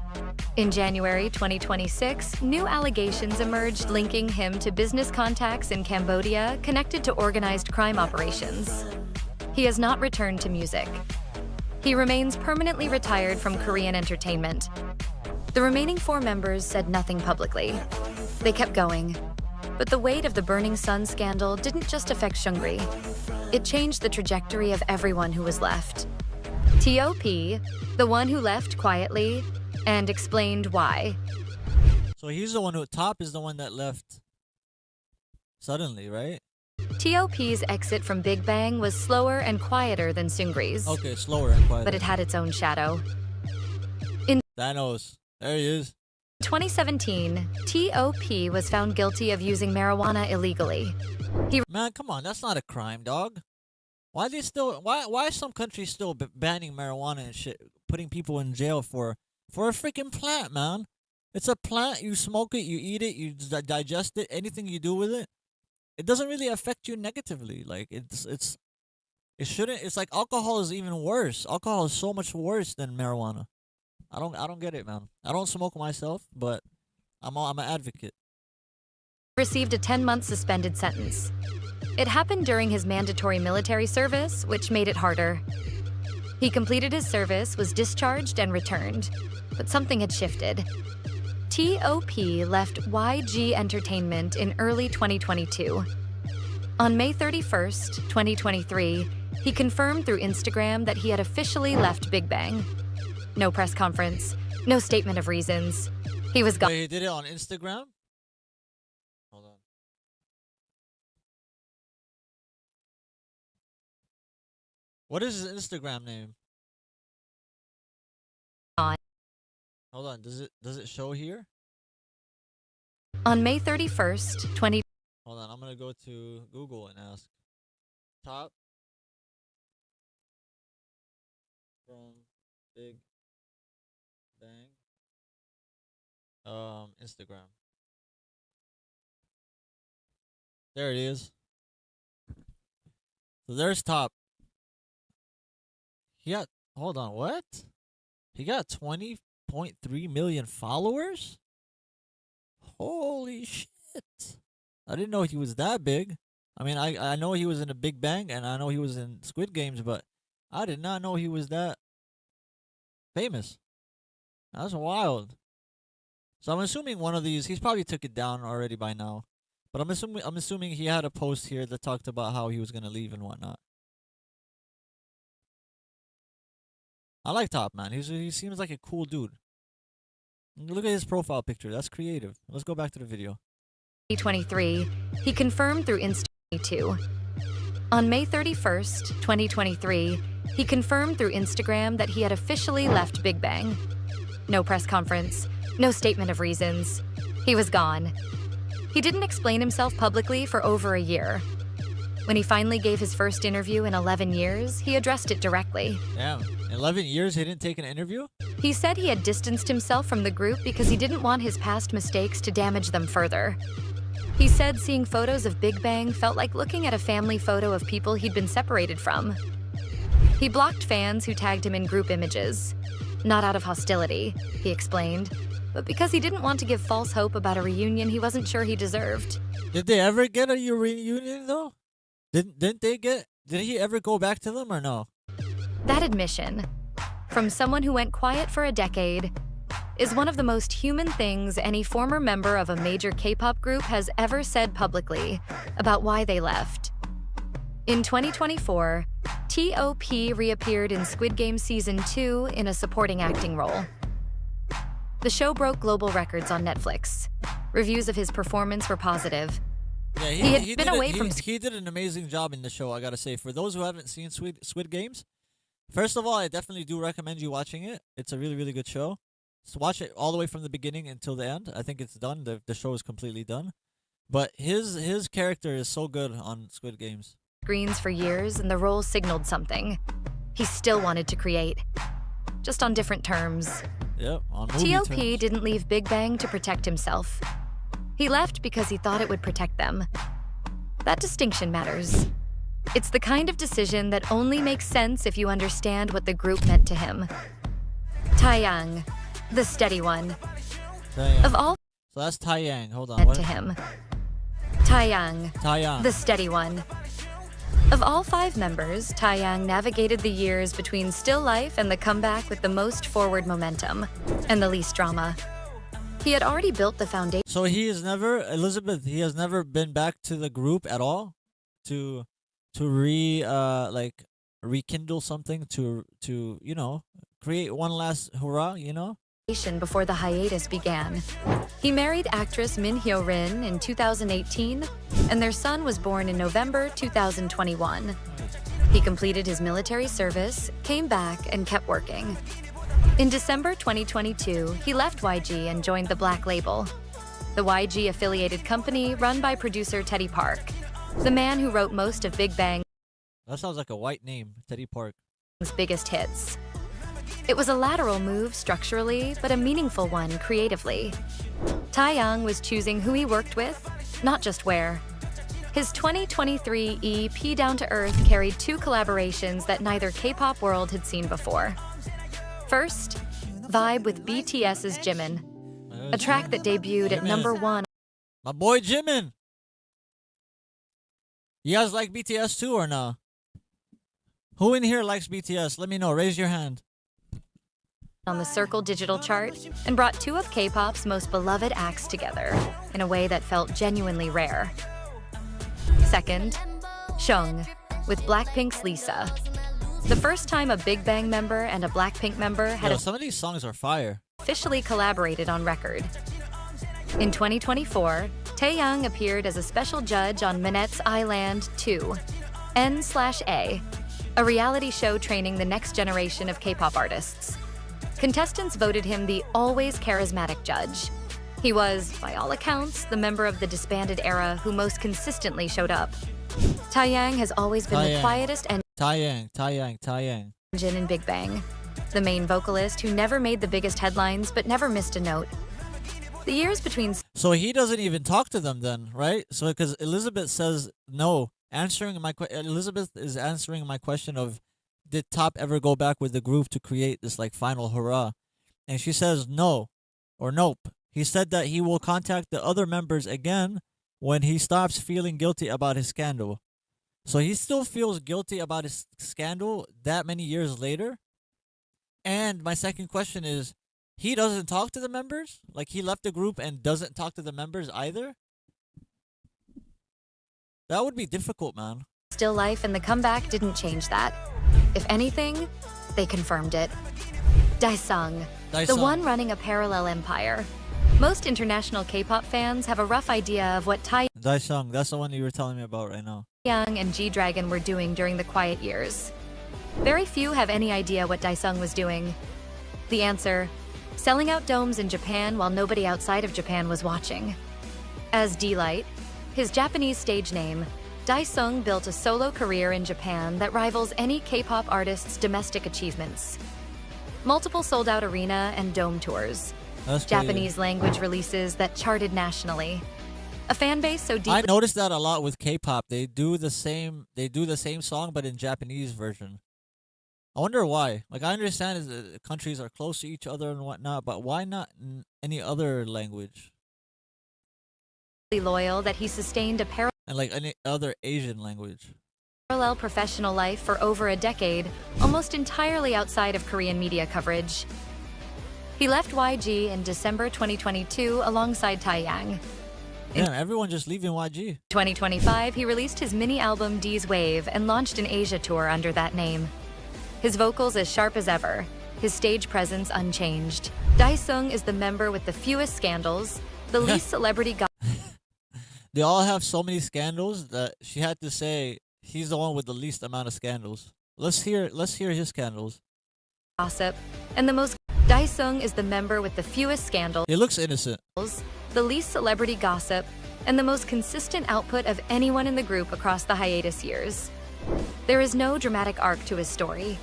In January 2026, new allegations emerged linking him to business contacts in Cambodia connected to organized crime operations. He has not returned to music. He remains permanently retired from Korean entertainment. The remaining 4 members said nothing publicly. They kept going. But the weight of the Burning Sun scandal didn't just affect Seungri. It changed the trajectory of everyone who was left. T.O.P., the one who left quietly, and explained why. So he's the one who, T.O.P is the one that left suddenly, right? T.O.P's exit from Big Bang was slower and quieter than Seungri's. Okay, slower and quieter. But it had its own shadow. Thanos. There he is. 2017, T.O.P. was found guilty of using marijuana illegally. Man, come on, that's not a crime, dog. Why they still? Why is some countries still banning marijuana and shit, putting people in jail for a freaking plant, man? It's a plant. You smoke it, you eat it, you digest it. Anything you do with it, it doesn't really affect you negatively. Like it shouldn't. It's like alcohol is even worse. Alcohol is so much worse than marijuana. I don't get it, man. I don't smoke myself, but I'm an advocate. Received a 10-month suspended sentence. It happened during his mandatory military service, which made it harder. He completed his service, was discharged, and returned. But something had shifted. T.O.P. left YG Entertainment in early 2022. On May 31st, 2023, he confirmed through Instagram that he had officially left Big Bang. No press conference, no statement of reasons. He was gone. Wait, he did it on Instagram? Hold on. What is his Instagram name? On. Hold on, does it show here? On May 31st, Hold on, I'm gonna go to Google and ask. Top from Big Bang. Instagram. There it is. So there's Top. Hold on, what? He got 20.3 million followers? Holy shit. I didn't know he was that big. I mean, I know he was in a Big Bang and I know he was in Squid Games, but I did not know he was that famous. That's wild. So I'm assuming one of these, he's probably took it down already by now. But I'm assuming he had a post here that talked about how he was gonna leave and whatnot. I like Top, man. He seems like a cool dude. Look at his profile picture. That's creative. Let's go back to the video. 2023, he confirmed through Instagram. On May 31st, 2023, he confirmed through Instagram that he had officially left Big Bang. No press conference, no statement of reasons. He was gone. He didn't explain himself publicly for over a year. When he finally gave his first interview in 11 years, he addressed it directly. Damn, 11 years he didn't take an interview? He said he had distanced himself from the group because he didn't want his past mistakes to damage them further. He said seeing photos of Big Bang felt like looking at a family photo of people he'd been separated from. He blocked fans who tagged him in group images. Not out of hostility, he explained, but because he didn't want to give false hope about a reunion he wasn't sure he deserved. Did they ever get a reunion though? Did he ever go back to them or no? That admission, from someone who went quiet for a decade, is one of the most human things any former member of a major K-pop group has ever said publicly about why they left. In 2024, T.O.P. reappeared in Squid Game Season 2 in a supporting acting role. The show broke global records on Netflix, Reviews of his performance were positive. Yeah, He had been away from. He did an amazing job in the show, I gotta say. For those who haven't seen Squid Games, first of all, I definitely do recommend you watching it. It's a really, really good show. So watch it all the way from the beginning until the end. I think it's done. The show is completely done. But his character is so good on Squid Games. Screens for years, and the role signaled something. He still wanted to create, just on different terms. Yep, on movie T.O.P. terms. didn't leave Big Bang to protect himself. He left because he thought it would protect them. That distinction matters. It's the kind of decision that only makes sense if you understand what the group meant to him. Taeyang, the steady one. Taeyang. Of all So that's Taeyang. Hold on. meant What? to him. Taeyang, Taeyang. the steady one. Of all 5 members, Taeyang navigated the years between still life and the comeback with the most forward momentum and the least drama. He had already built the foundation. So he has never, Elizabeth, he has never been back to the group at all to rekindle something, to you know, create one last hurrah, you know? Before the hiatus began. He married actress Min Hyo-rin in 2018, and their son was born in November 2021. He completed his military service, came back, and kept working. In December 2022, he left YG and joined the Black Label, the YG-affiliated company run by producer Teddy Park, the man who wrote most of Big Bang's That sounds like a white name, Teddy Park. biggest hits. It was a lateral move structurally, but a meaningful one creatively. Taeyang was choosing who he worked with, not just where. His 2023 EP Down to Earth carried 2 collaborations that neither K-pop world had seen before. First, Vibe with BTS's Jimin, a track that debuted at #1. My boy Jimin. You guys like BTS too or no? Who in here likes BTS? Let me know. Raise your hand. On the Circle digital chart and brought 2 of K-pop's most beloved acts together in a way that felt genuinely rare. Second, Shung with Blackpink's Lisa. The first time a Big Bang member and a Blackpink member had Yo, some of these songs are fire. officially collaborated on record. In 2024, Taeyang appeared as a special judge on Minette's Island 2, N/A, a reality show training the next generation of K-pop artists. Contestants voted him the always charismatic judge. He was, by all accounts, the member of the disbanded era who most consistently showed up. Taeyang has always been the Taeyang. quietest Taeyang. engine in Big Bang, the main vocalist who never made the biggest headlines but never missed a note. The years between So he doesn't even talk to them then, right? So because Elizabeth says no, Elizabeth is answering my question of, did Top ever go back with the group to create this like final hurrah? And she says no, or nope. He said that he will contact the other members again when he stops feeling guilty about his scandal. So he still feels guilty about his scandal that many years later. And my second question is, he doesn't talk to the members? Like he left the group and doesn't talk to the members either? That would be difficult, man. still life, and the comeback didn't change that. If anything, they confirmed it. Daesung, the Daesung. one running a parallel empire. Most international K-pop fans have a rough idea of what Daesung, that's the one you were telling me about right now. Taeyang and G-Dragon were doing during the quiet years. Very few have any idea what Daesung was doing. The answer: selling out domes in Japan while nobody outside of Japan was watching. As D-Light, his Japanese stage name, Daesung built a solo career in Japan that rivals any K-pop artist's domestic achievements. Multiple sold-out arena and dome tours. That's crazy. Japanese language releases that charted nationally. A fan base so deep. I noticed that a lot with K-pop. They do the same song but in Japanese version. I wonder why. Like I understand is that countries are close to each other and whatnot, but why not in any other language? Loyal that he sustained a And like any other Asian language. parallel professional life for over a decade, almost entirely outside of Korean media coverage. He left YG in December 2022 alongside Taeyang. Yeah, everyone just leaving YG. 2025, he released his mini-album D's Wave and launched an Asia tour under that name. His vocals as sharp as ever, his stage presence unchanged. Daesung is the member with the fewest scandals, The least celebrity They all have so many scandals that she had to say he's the one with the least amount of scandals. Let's hear his scandals. gossip, and the most. Daesung is the member with the fewest scandals, He looks innocent. the least celebrity gossip, and the most consistent output of anyone in the group across the hiatus years. There is no dramatic arc to his story.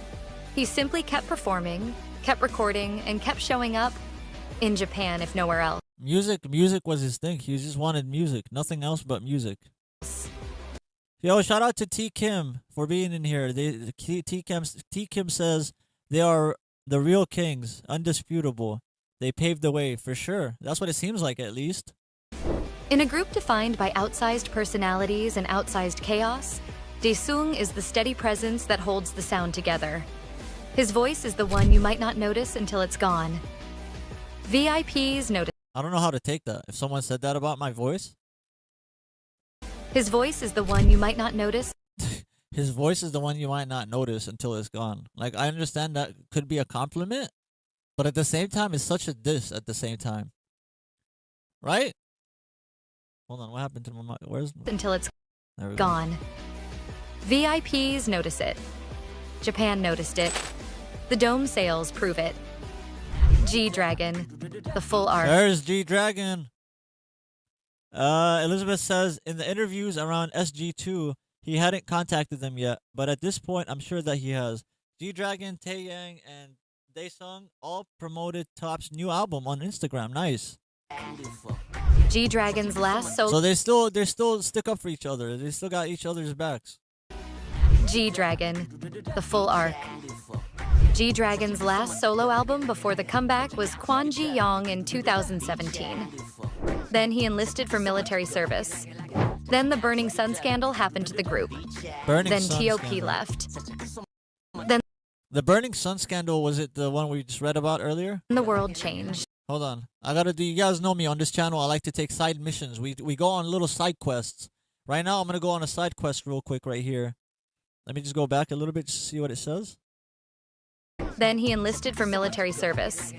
He simply kept performing, kept recording, and kept showing up in Japan, if nowhere else. Music was his thing. He just wanted music, nothing else but music. Yo, shout out to T Kim for being in here. T Kim says they are the real kings, undisputable. They paved the way for sure. That's what it seems like, at least. In a group defined by outsized personalities and outsized chaos, Daesung is the steady presence that holds the sound together. His voice is the one you might not notice until it's gone. VIPs notice. I don't know how to take that. If someone said that about my voice, His voice is the one you might not notice. his voice is the one you might not notice until it's gone. Like, I understand that could be a compliment, but at the same time, it's such a diss at the same time. Right? Hold on, what happened to my mic? Where's Until it's there we go. gone. VIPs notice it. Japan noticed it. The dome sales prove it. G-Dragon, the full arc. There's G-Dragon. Elizabeth says, in the interviews around SG2, he hadn't contacted them yet, but at this point, I'm sure that he has. G-Dragon, Taeyang, and Daesung all promoted T.O.P's new album on Instagram. Nice. G-Dragon's last solo. So they still stick up for each other. They still got each other's backs. G-Dragon, the full arc. G-Dragon's last solo album before the comeback was Kwanji Yong in 2017. Then he enlisted for military service. Then the Burning Sun scandal happened to the group. Then T.O.P. Scandal. left. Then The Burning Sun scandal, was it the one we just read about earlier? the world changed. Hold on. I gotta do, you guys know me on this channel. I like to take side missions. We go on little side quests. Right now, I'm gonna go on a side quest real quick right here. Let me just go back a little bit to see what it says. Then he enlisted for military service.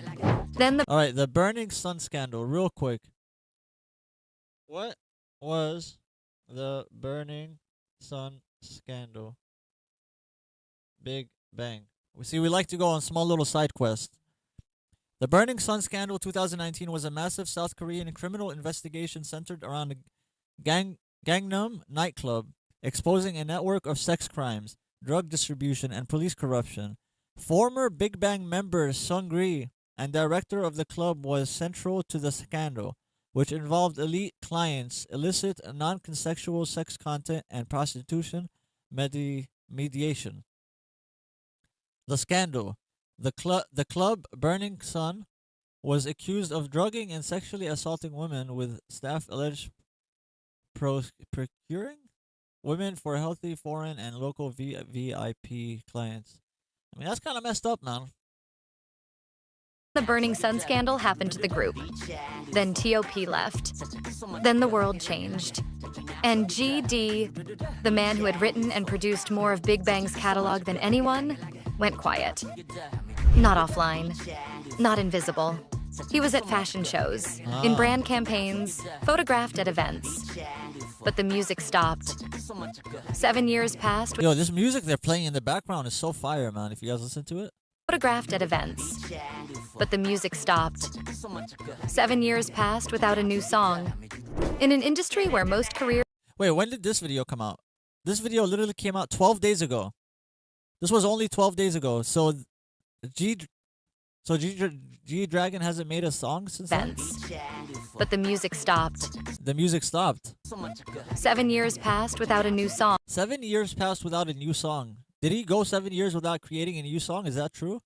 Then the Alright, the Burning Sun scandal, real quick. What was the Burning Sun scandal? Big Bang. We like to go on small little side quests. The Burning Sun scandal 2019 was a massive South Korean criminal investigation centered around a Gangnam nightclub, exposing a network of sex crimes, drug distribution, and police corruption. Former Big Bang member Seungri and director of the club was central to the scandal, which involved elite clients, illicit and non-consensual sex content, and prostitution mediation. The scandal. The club Burning Sun was accused of drugging and sexually assaulting women, with staff alleged procuring women for healthy foreign and local VIP clients. I mean, that's kind of messed up, man. The Burning Sun scandal happened to the group. Then T.O.P. left. Then the world changed. And G.D., the man who had written and produced more of Big Bang's catalog than anyone, went quiet. Not offline. Not invisible. He was at fashion shows, in brand campaigns, photographed at events. But the music stopped. 7 years passed. Yo, this music they're playing in the background is so fire, man. If you guys listen to it. Photographed at events. But the music stopped. 7 years passed without a new song. In an industry where most careers... Wait, when did this video come out? This video literally came out 12 days ago. This was only 12 days ago. So G-Dragon hasn't made a song since then? But the music stopped. The music stopped. 7 years passed without a new song. 7 years passed without a new song. Did he go 7 years without creating a new song? Is that true?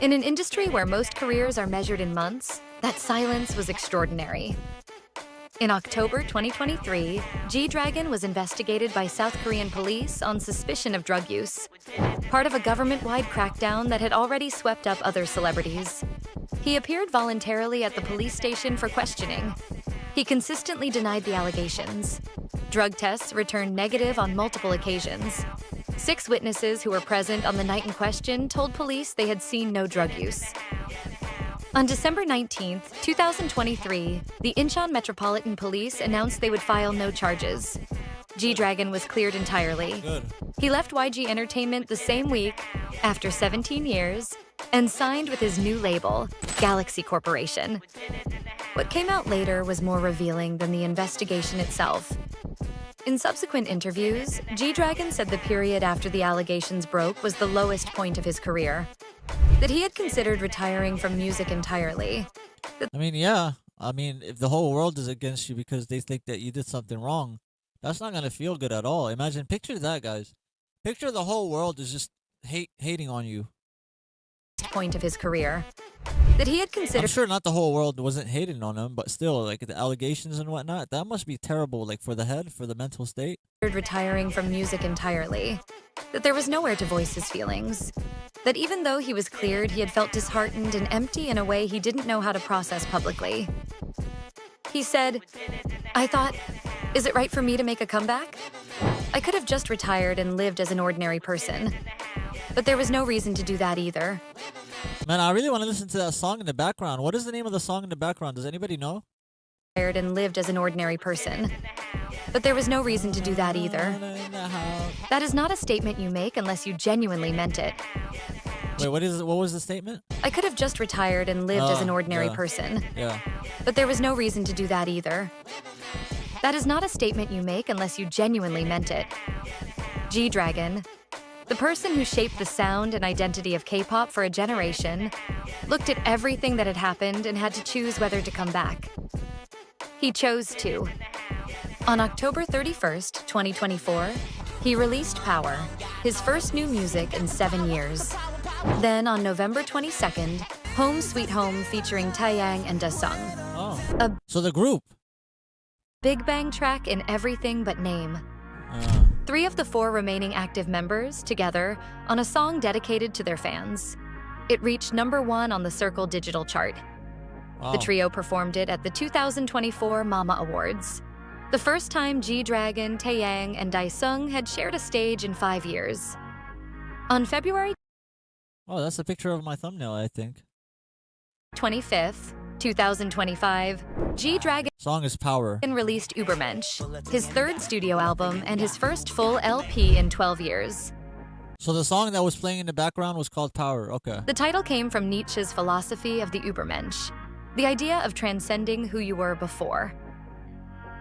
In an industry where most careers are measured in months, that silence was extraordinary. In October 2023, G-Dragon was investigated by South Korean police on suspicion of drug use, part of a government-wide crackdown that had already swept up other celebrities. He appeared voluntarily at the police station for questioning. He consistently denied the allegations. Drug tests returned negative on multiple occasions. 6 witnesses who were present on the night in question told police they had seen no drug use. On December 19th, 2023, the Incheon Metropolitan Police announced they would file no charges. G-Dragon was cleared entirely. Good. He left YG Entertainment the same week, after 17 years, and signed with his new label, Galaxy Corporation. What came out later was more revealing than the investigation itself. In subsequent interviews, G-Dragon said the period after the allegations broke was the lowest point of his career, that he had considered retiring from music entirely. I mean, yeah. I mean, if the whole world is against you because they think that you did something wrong, that's not gonna feel good at all. Imagine, picture that, guys. Picture the whole world is just hating on you. Point of his career, that he had I'm considered sure not the whole world wasn't hating on him, but still, like the allegations and whatnot, that must be terrible. Like for the head, for the mental state. retiring from music entirely, that there was nowhere to voice his feelings, that even though he was cleared, he had felt disheartened and empty in a way he didn't know how to process publicly. He said, "I thought, is it right for me to make a comeback? I could have just retired and lived as an ordinary person, but there was no reason to do that either." Man, I really want to listen to that song in the background. What is the name of the song in the background? Does anybody know? And lived as an ordinary person, but there was no reason to do that either. That is not a statement you make unless you genuinely meant it. Wait, what is it? What was the statement? I could have just retired and lived as an ordinary yeah. person, Yeah. but there was no reason to do that either. That is not a statement you make unless you genuinely meant it. G-Dragon, the person who shaped the sound and identity of K-pop for a generation, looked at everything that had happened and had to choose whether to come back. He chose to. On October 31st, 2024, he released Power, his first new music in 7 years. Then on November 22nd, Home Sweet Home featuring Taeyang and Daesung, Oh. So the group. Big Bang track in everything but name. 3 of the 4 remaining active members, together, on a song dedicated to their fans. It reached #1 on the Circle digital chart. Wow. The trio performed it at the 2024 Mama Awards, the first time G-Dragon, Taeyang, and Daesung had shared a stage in 5 years. On February Oh, that's a picture of my thumbnail, I think. 25th, 2025, G-Dragon Song is Power. released Urbex, his 3rd studio album and his first full LP in 12 years. So the song that was playing in the background was called Power. Okay. The title came from Nietzsche's philosophy of the Übermensch, the idea of transcending who you were before.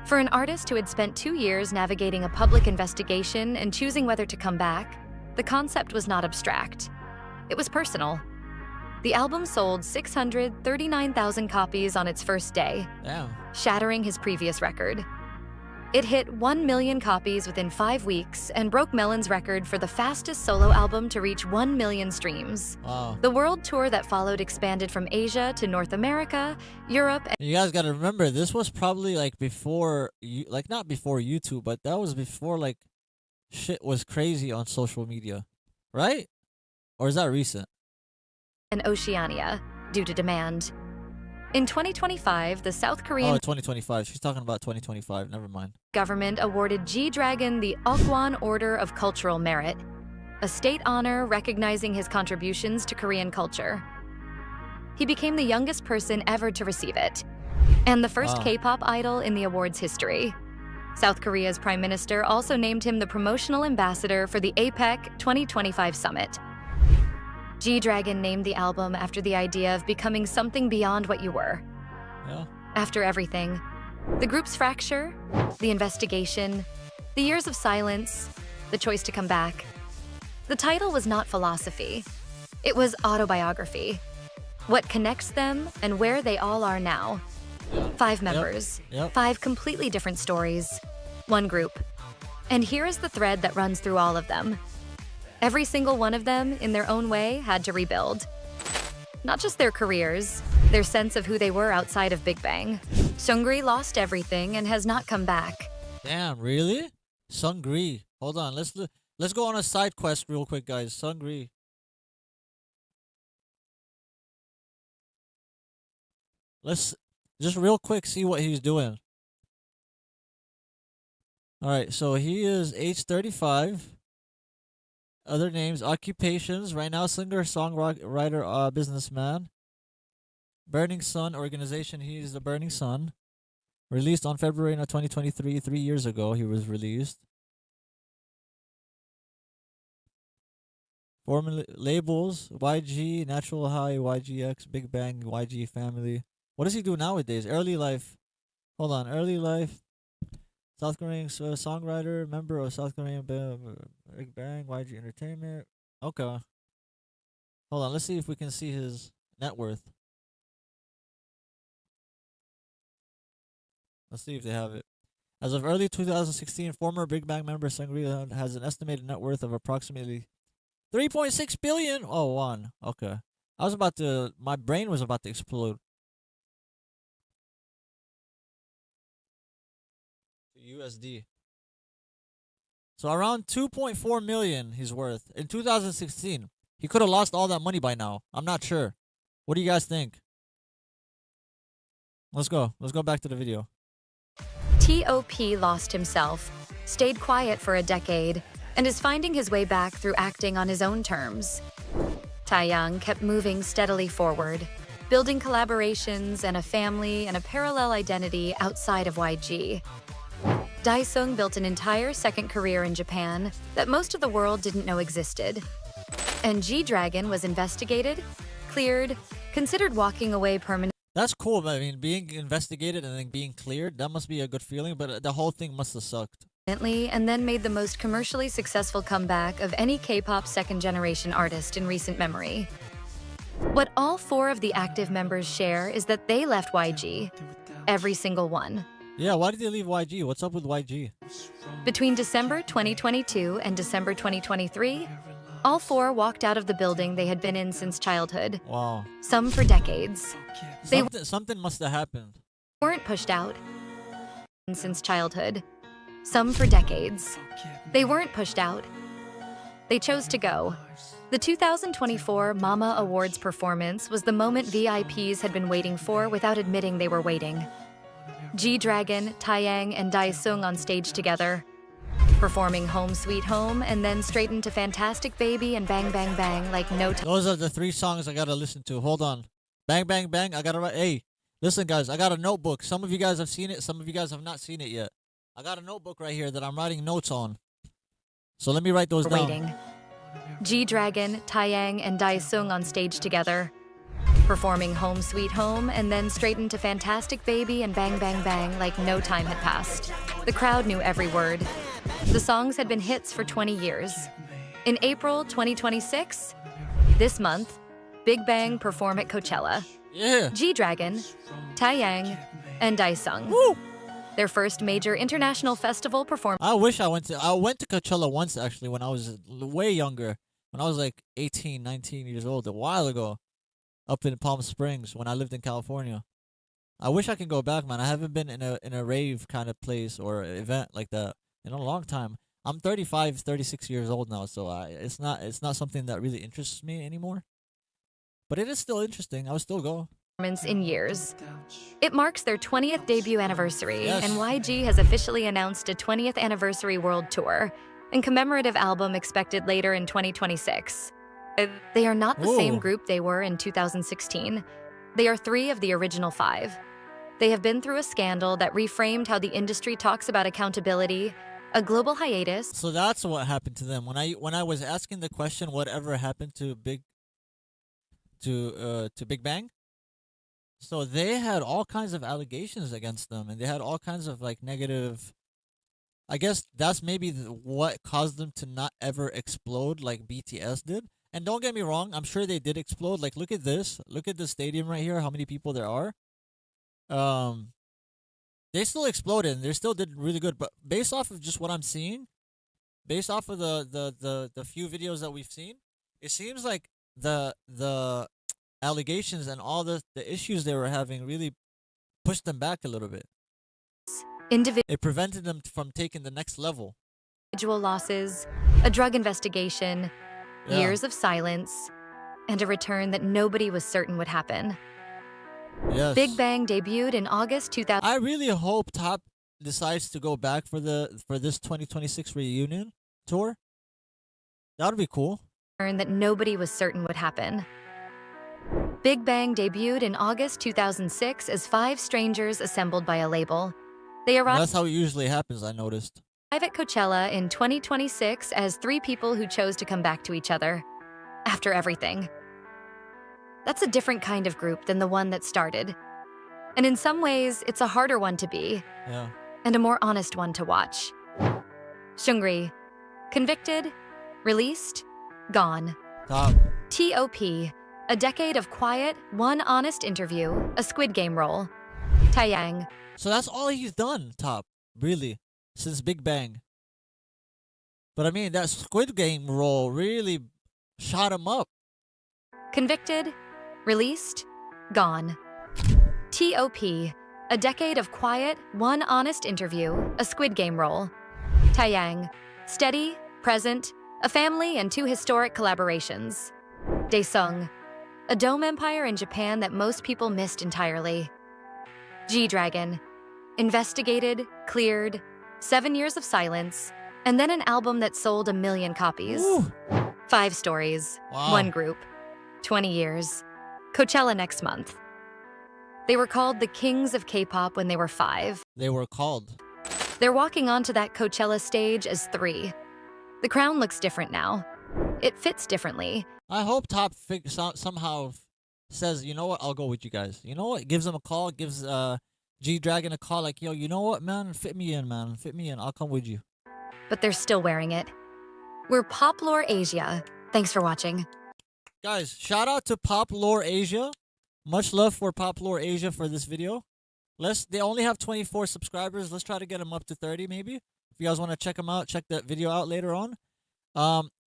For an artist who had spent 2 years navigating a public investigation and choosing whether to come back, the concept was not abstract. It was personal. The album sold 639,000 copies on its first day, Damn. shattering his previous record. It hit 1 million copies within 5 weeks and broke Melon's record for the fastest solo album to reach 1 million streams. Wow. The world tour that followed expanded from Asia to North America, Europe, and You guys got to remember, this was probably like before, like not before YouTube, but that was before like shit was crazy on social media, right? Or is that recent? Oceania, due to demand. In 2025, the South Korean 2025. She's talking about 2025. Never mind. government awarded G-Dragon the Okwan Order of Cultural Merit, a state honor recognizing his contributions to Korean culture. He became the youngest person ever to receive it, and the first Wow. K-pop idol in the award's history. South Korea's prime minister also named him the promotional ambassador for the APEC 2025 summit. G-Dragon named the album after the idea of becoming something beyond what you were. Yeah. After everything, the group's fracture, the investigation, the years of silence, the choice to come back. The title was not philosophy. It was autobiography. What connects them and where they all are now. 5 members, Yep. 5 completely different stories, 1 group. And here is the thread that runs through all of them. Every single one of them, in their own way, had to rebuild. Not just their careers, their sense of who they were outside of Big Bang. Seungri lost everything and has not come back. Damn, really? Seungri. Hold on. Let's go on a side quest real quick, guys. Seungri. Let's just real quick see what he's doing. All right, so he is age 35. Other names, occupations, right now singer, songwriter, businessman. Burning Sun organization. He's the Burning Sun. Released on February 2023. 3 years ago, he was released. Formula labels: YG, Natural High, YGX, Big Bang, YG Family. What does he do nowadays? Early life. Hold on. Early life. South Korean songwriter, member of South Korean Big Bang, YG Entertainment. Okay. Hold on. Let's see if we can see his net worth. Let's see if they have it. As of early 2016, former Big Bang member Sangria has an estimated net worth of approximately 3.6 billion. Oh, one. Okay. My brain was about to explode. USD. So around 2.4 million he's worth in 2016. He could have lost all that money by now. I'm not sure. What do you guys think? Let's go. Let's go back to the video. T.O.P. lost himself, stayed quiet for a decade, and is finding his way back through acting on his own terms. Taeyang kept moving steadily forward, building collaborations and a family and a parallel identity outside of YG. Daesung built an entire second career in Japan that most of the world didn't know existed. And G-Dragon was investigated, cleared, considered walking away permanently. That's cool. I mean, being investigated and then being cleared, that must be a good feeling, but the whole thing must have sucked. And then made the most commercially successful comeback of any K-pop second-generation artist in recent memory. What all 4 of the active members share is that they left YG. Every single one. Yeah, why did they leave YG? What's up with YG? Between December 2022 and December 2023, all 4 walked out of the building they had been in since childhood. Wow. Some for decades. Something must have happened. Weren't pushed out since childhood. Some for decades. They weren't pushed out. They chose to go. The 2024 Mama Awards performance was the moment VIPs had been waiting for without admitting they were waiting. G-Dragon, Taeyang, and Daesung on stage together, performing Home Sweet Home and then straight into Fantastic Baby and Bang Bang Bang like no time. Those are the 3 songs I gotta listen to. Hold on. Bang Bang Bang, I gotta write. Hey, listen guys, I got a notebook. Some of you guys have seen it, some of you guys have not seen it yet. I got a notebook right here that I'm writing notes on. So let me write those down. G-Dragon, Taeyang, and Daesung on stage together, performing Home Sweet Home and then straight into Fantastic Baby and Bang Bang Bang like no time had passed. The crowd knew every word. The songs had been hits for 20 years. In April 2026, this month, Big Bang perform at Coachella. Yeah. G-Dragon, Taeyang, and Daesung. Woo! Their first major international festival performance. I wish I went to Coachella once actually when I was way younger. When I was like 18, 19 years old, a while ago. Up in Palm Springs when I lived in California. I wish I could go back, man. I haven't been in a rave kind of place or event like that in a long time. I'm 35, 36 years old now, so it's not something that really interests me anymore. But it is still interesting. I would still go. In years. It marks their 20th debut anniversary, Yes. and YG has officially announced a 20th anniversary world tour and commemorative album expected later in 2026. They are not the same group they were in 2016. They are 3 of the original 5. They have been through a scandal that reframed how the industry talks about accountability, a global hiatus. So that's what happened to them. When I was asking the question, whatever happened to Big Bang? So they had all kinds of allegations against them, and they had all kinds of like negative. I guess that's maybe what caused them to not ever explode like BTS did. And don't get me wrong, I'm sure they did explode. Like, look at this. Look at the stadium right here, how many people there are. They still exploded, and they still did really good. But based off of just what I'm seeing, based off of the few videos that we've seen, it seems like the allegations and all the issues they were having really pushed them back a little bit. It prevented them from taking the next level. Individual losses, a drug investigation, years of silence, and a return that nobody was certain would happen. Yes. Big Bang debuted in August 2000. I really hope T.O.P decides to go back for this 2026 reunion tour. That would be cool. That nobody was certain would happen. Big Bang debuted in August 2006 as 5 strangers assembled by a label. They arrived That's how it usually happens, I noticed. at Coachella in 2026 as 3 people who chose to come back to each other. After everything. That's a different kind of group than the one that started. And in some ways, it's a harder one to be. Yeah. And a more honest one to watch. Seungri. Convicted. Released. Gone. Top. T.O.P. A decade of quiet, one honest interview, a Squid Game role. Taeyang. So that's all he's done, Top. Really. Since Big Bang. But I mean, that Squid Game role really shot him up. Convicted. Released. Gone. T.O.P. A decade of quiet, one honest interview, a Squid Game role. Taeyang. Steady, present, a family and 2 historic collaborations. Daesung. A dome empire in Japan that most people missed entirely. G-Dragon. Investigated, cleared, 7 years of silence, and then an album that sold 1 million copies. Ooh. 5 stories, Wow. 1 group, 20 years. Coachella next month. They were called the Kings of K-Pop when they were 5. They were called. They're walking onto that Coachella stage as 3. The crown looks different now. It fits differently. I hope Top somehow says, you know what, I'll go with you guys. You know what? Gives them a call, gives G-Dragon a call like, yo, you know what, man? Fit me in, man. Fit me in. I'll come with you. But they're still wearing it. We're Pop Lore Asia. Thanks for watching. Guys, shout out to Pop Lore Asia. Much love for Pop Lore Asia for this video. They only have 24 subscribers. Let's try to get them up to 30 maybe. If you guys want to check them out, check that video out later on.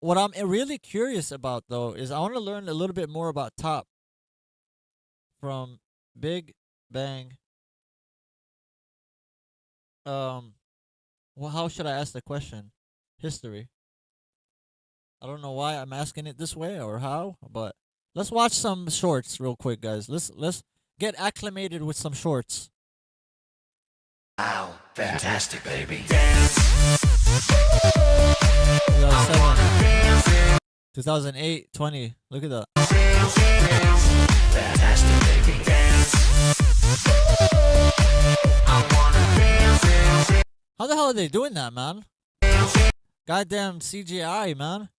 What I'm really curious about though is I want to learn a little bit more about Top from Big Bang. Well, how should I ask the question? History. I don't know why I'm asking it this way or how, but let's watch some shorts real quick, guys. Let's get acclimated with some shorts. Wow, fantastic, baby. 2007, 2008, 20. Look at that. Fantastic, baby. How the hell are they doing that, man? Goddamn CGI, man.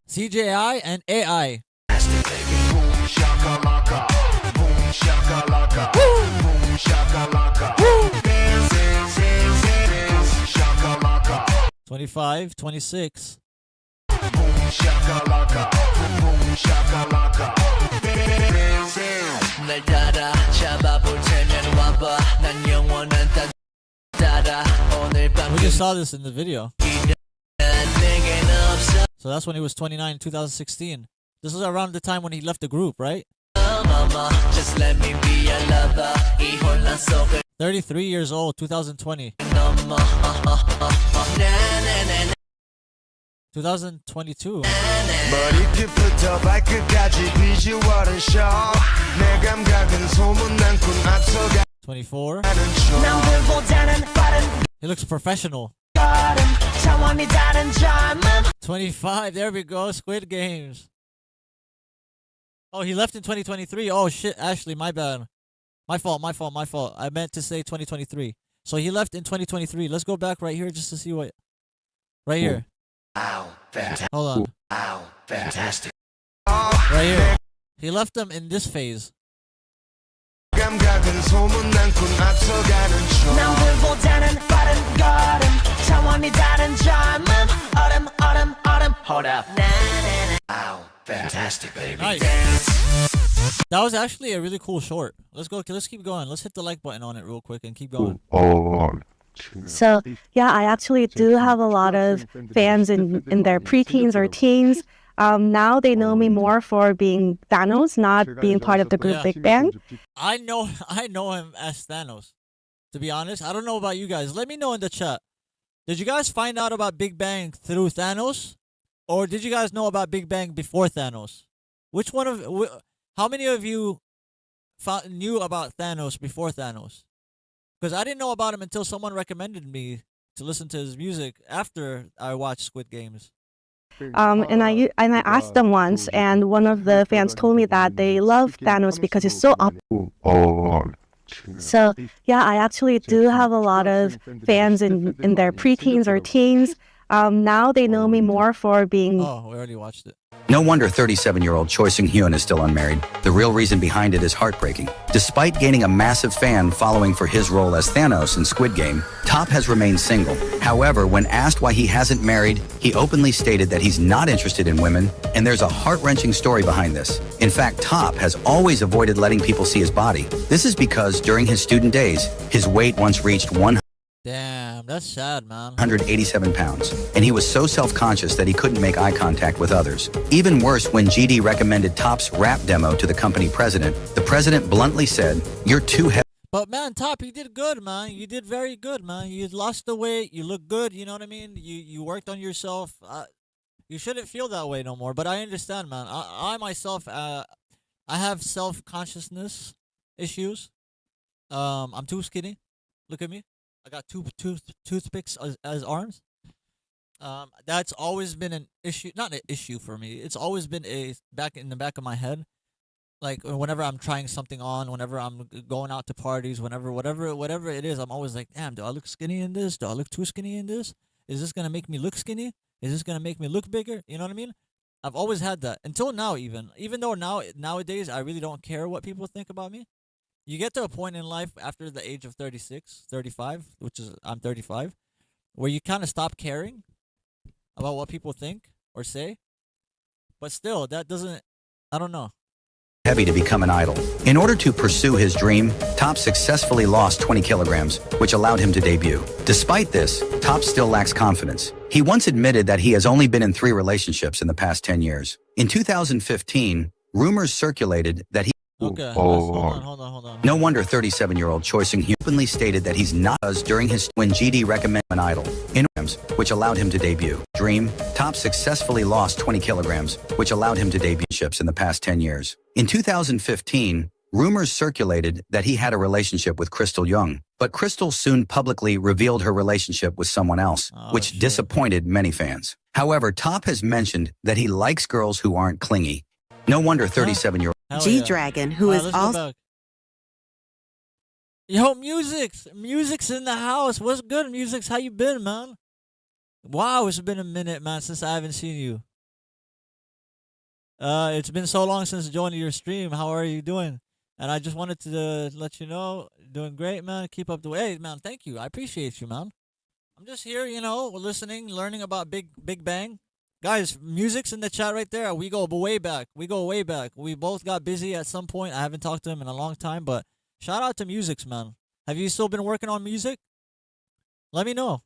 CGI and AI. Fantastic, baby. Boom shakalaka. Boom shakalaka. Boom shakalaka. Shakalaka. 25, 26. Boom shakalaka. Boom shakalaka. 날 따라 잡아볼 테면 와봐. 난 영원한 따라. 오늘 밤 We just saw this in the video. So that's when he was 29 in 2016. This was around the time when he left the group, right? Just let me be your lover. 이 혼란 속을 33 years old, 2020. 2022. 머리끝부터 발끝까지 비주얼은 쇼 내 감각은 소문난 꿈 앞서가는 24. 춤 남들보다는 빠른 He looks professional. 걸음 차원이 다른 젊음 25. There we go. Squid Games. Oh, he left in 2023. Oh, shit. Ashley, my bad. My fault. I meant to say 2023. So he left in 2023. Let's go back right here just to see what... Right here. Wow, fantastic. Hold on. Wow, fantastic. Right here. He left them in this phase. 감각은 소문난 꿈 앞서가는 춤 남들보다는 빠른 걸음 차원이 다른 젊음 얼음 Hold up Wow, fantastic, baby. Nice. That was actually a really cool short. Let's go. Let's keep going. Let's hit the like button on it real quick and keep going. So, yeah, I actually do have a lot of fans in their preteens or teens. Now they know me more for being Thanos, not being part of the group Yeah. Big Bang. I know him as Thanos. To be honest, I don't know about you guys. Let me know in the chat. Did you guys find out about Big Bang through Thanos, or did you guys know about Big Bang before Thanos? Which one of how many of you knew about Thanos before Thanos? Because I didn't know about him until someone recommended me to listen to his music after I watched Squid Games. And I asked them once, and one of the fans told me that they love Thanos because he's so up. So yeah, I actually do have a lot of fans in their preteens or teens. Now they know me more for being. Oh, we already watched it. No wonder 37-year-old Choi Seung-hyun is still unmarried. The real reason behind it is heartbreaking. Despite gaining a massive fan following for his role as Thanos in Squid Game, T.O.P has remained single. However, when asked why he hasn't married, he openly stated that he's not interested in women, and there's a heart-wrenching story behind this. In fact, T.O.P has always avoided letting people see his body. This is because during his student days, his weight once reached 187 pounds, and he was so self-conscious that he couldn't make eye contact with others. Even worse, when GD recommended T.O.P's rap demo to the company president, the president bluntly said, "You're too heavy." But man, T.O.P, you did good, man. You did very good, man. You lost the weight. You look good. You know what I mean? You worked on yourself. You shouldn't feel that way no more. But I understand, man. I myself, I have self-consciousness issues. I'm too skinny. Look at me. I got two toothpicks as arms. That's always been an issue. Not an issue for me. It's always been in the back of my head. Like whenever I'm trying something on, whenever I'm going out to parties, whatever it is, I'm always like, damn, do I look skinny in this? Do I look too skinny in this? Is this gonna make me look skinny? Is this gonna make me look bigger? You know what I mean? I've always had that until now. Even though nowadays I really don't care what people think about me. You get to a point in life after the age of 36, 35, which is I'm 35, where you kind of stop caring about what people think or say. But still, that doesn't, I don't know. Heavy to become an idol. In order to pursue his dream, T.O.P successfully lost 20 kilograms, which allowed him to debut. Despite this, T.O.P still lacks confidence. He once admitted that he has only been in 3 relationships in the past 10 years. In 2015, rumors circulated that he Okay, hold on. No wonder 37-year-old Choi Seung-hyun openly stated that he's not during his when GD recommended an idol in which allowed him to debut. Dream, T.O.P successfully lost 20 kilograms, which allowed him to debut ships in the past 10 years. In 2015, rumors circulated that he had a relationship with Crystal Young, but Crystal soon publicly revealed her relationship with someone else, which disappointed many fans. However, T.O.P has mentioned that he likes girls who aren't clingy. No wonder 37-year-old G-Dragon, who is also... Yo, Music's in the house. What's good, Music's? How you been, man? Wow, it's been a minute, man, since I haven't seen you. It's been so long since joining your stream. How are you doing? And I just wanted to let you know, doing great, man. Keep up the way, man. Thank you. I appreciate you, man. I'm just here, listening, learning about Big Bang. Guys, Music's in the chat right there. We go way back. We both got busy at some point. I haven't talked to him in a long time, but shout out to Music's, man. Have you still been working on music? Let me know.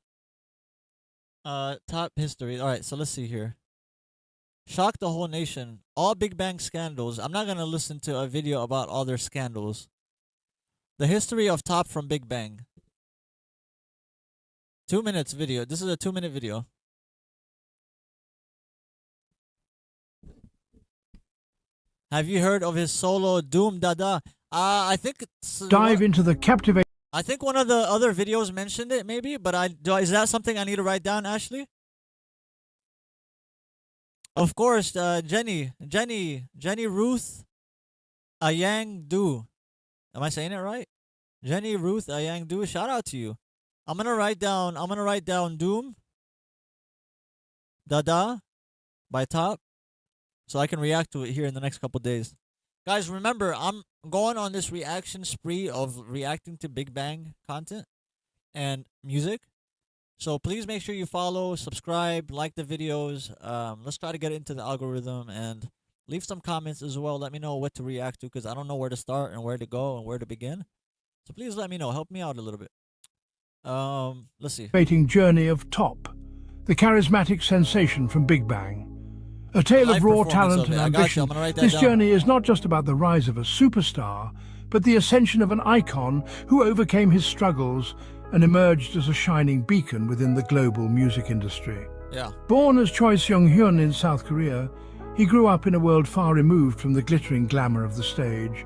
Top history. All right, so let's see here. Shock the whole nation. All Big Bang scandals. I'm not going to listen to a video about all their scandals. The history of T.O.P from Big Bang. 2 minutes video. This is a 2-minute video. Have you heard of his solo Doom Dada? I think dive into the captivating. I think one of the other videos mentioned it, maybe, but is that something I need to write down, Ashley? Of course, Jenny Ruth Ayang Do. Am I saying it right? Jenny Ruth Ayang Do. Shout out to you. I'm gonna write down Doom Dada by T.O.P, so I can react to it here in the next couple days. Guys, remember, I'm going on this reaction spree of reacting to Big Bang content and music. So please make sure you follow, subscribe, like the videos. Let's try to get into the algorithm and leave some comments as well. Let me know what to react to, because I don't know where to start and where to go and where to begin. So please let me know. Help me out a little bit. Let's see. Journey of T.O.P, the charismatic sensation from Big Bang. A tale of raw talent and ambition, this journey is not just about the rise of a superstar, but the ascension of an icon who overcame his struggles and emerged as a shining beacon within the global music industry. Yeah. Born as Choi Seung-hyun in South Korea, he grew up in a world far removed from the glittering glamour of the stage.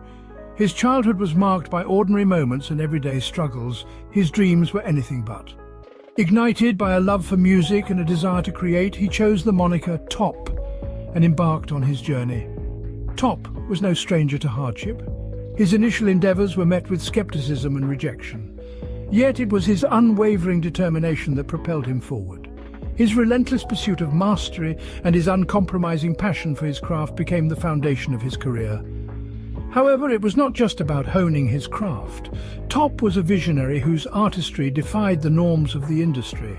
His childhood was marked by ordinary moments and everyday struggles. His dreams were anything but. Ignited by a love for music and a desire to create, he chose the moniker T.O.P and embarked on his journey. T.O.P was no stranger to hardship. His initial endeavors were met with skepticism and rejection. Yet it was his unwavering determination that propelled him forward. His relentless pursuit of mastery and his uncompromising passion for his craft became the foundation of his career. However, it was not just about honing his craft. T.O.P was a visionary whose artistry defied the norms of the industry.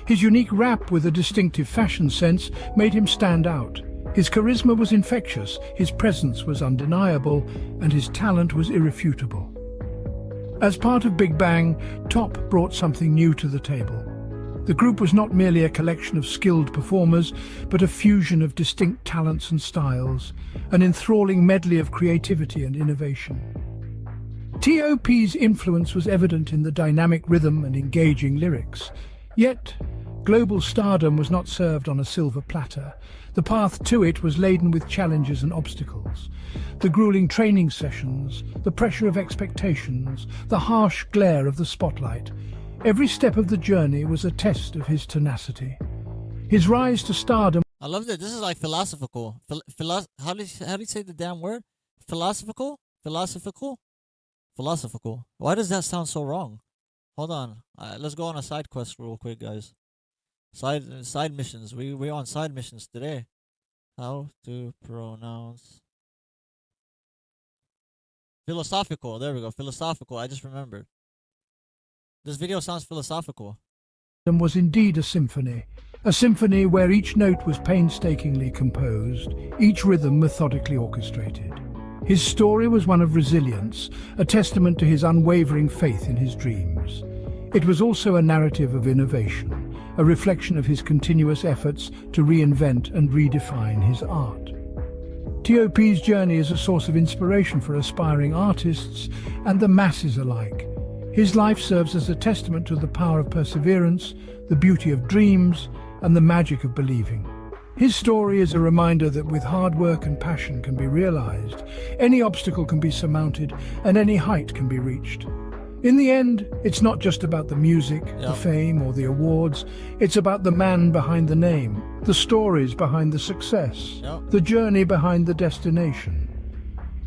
His unique rap with a distinctive fashion sense made him stand out. His charisma was infectious, his presence was undeniable, and his talent was irrefutable. As part of Big Bang, T.O.P brought something new to the table. The group was not merely a collection of skilled performers, but a fusion of distinct talents and styles, an enthralling medley of creativity and innovation. T.O.P's influence was evident in the dynamic rhythm and engaging lyrics. Yet, global stardom was not served on a silver platter. The path to it was laden with challenges and obstacles. The grueling training sessions, the pressure of expectations, the harsh glare of the spotlight. Every step of the journey was a test of his tenacity. His rise to stardom... I love that. This is like philosophical. How do you say the damn word? Philosophical? Philosophical? Philosophical. Why does that sound so wrong? Hold on. Let's go on a side quest real quick, guys. Side missions. We're on side missions today. How to pronounce... Philosophical. There we go. Philosophical. I just remembered. This video sounds philosophical. Was indeed a symphony where each note was painstakingly composed, each rhythm methodically orchestrated. His story was one of resilience, a testament to his unwavering faith in his dreams. It was also a narrative of innovation, a reflection of his continuous efforts to reinvent and redefine his art. T.O.P's journey is a source of inspiration for aspiring artists and the masses alike. His life serves as a testament to the power of perseverance, the beauty of dreams, and the magic of believing. His story is a reminder that with hard work and passion can be realized, any obstacle can be surmounted, and any height can be reached. In the end, it's not just about the music, the fame, or the awards. It's about the man behind the name, the stories behind the success, the journey behind the destination.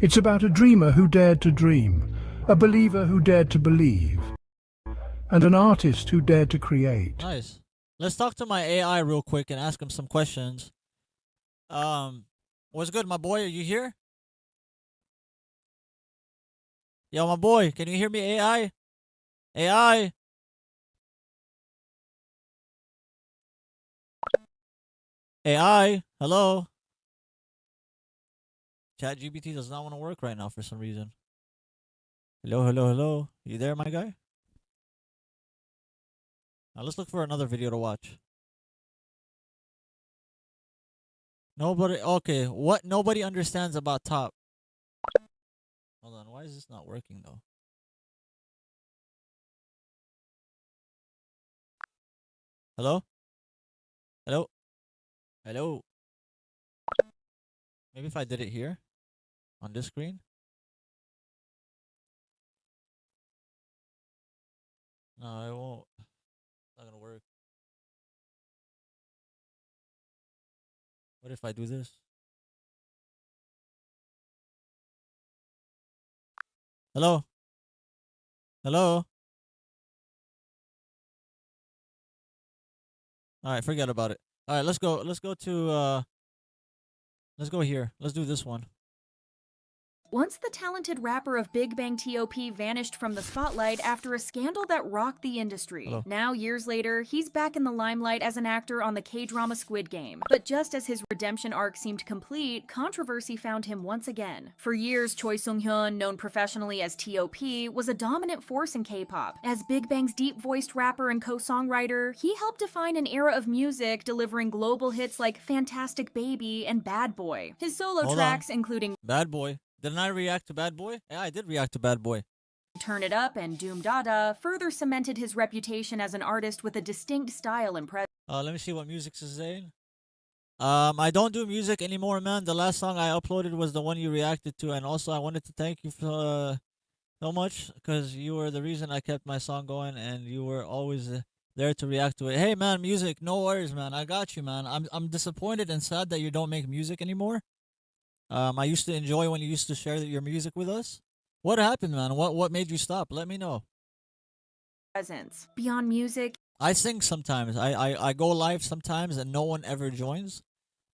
It's about a dreamer who dared to dream, a believer who dared to believe, and an artist who dared to create. Nice. Let's talk to my AI real quick and ask him some questions. What's good, my boy? Are you here? Yo, my boy, can you hear me, AI? AI? AI? Hello? ChatGPT does not want to work right now for some reason. Hello, hello, hello. You there, my guy? Now let's look for another video to watch. Nobody... Okay, what nobody understands about T.O.P. Hold on, why is this not working though? Hello? Hello? Hello? Maybe if I did it here? On this screen? No, it won't. It's not gonna work. What if I do this? Hello? Hello? Alright, forget about it. Alright, let's go to let's go here. Let's do this one. Once the talented rapper of Big Bang T.O.P vanished from the spotlight after a scandal that rocked the industry. Hello. Now, years later, he's back in the limelight as an actor on the K-drama Squid Game. But just as his redemption arc seemed complete, controversy found him once again. For years, Choi Sung-hyun, known professionally as T.O.P, was a dominant force in K-pop. As Big Bang's deep-voiced rapper and co-songwriter, he helped define an era of music, delivering global hits like Fantastic Baby and Bad Boy. His solo tracks, including Bad Boy. Didn't I react to Bad Boy? Yeah, I did react to Bad Boy. Turn It Up and Doom Dada, further cemented his reputation as an artist with a distinct style and presence. Let me see what music's is saying. I don't do music anymore, man. The last song I uploaded was the one you reacted to, and also I wanted to thank you for so much because you were the reason I kept my song going, and you were always there to react to it. Hey man, music, no worries, man. I got you, man. I'm disappointed and sad that you don't make music anymore. I used to enjoy when you used to share your music with us. What happened, man? What made you stop? Let me know. Presence. Beyond music. I sing sometimes. I go live sometimes and no one ever joins.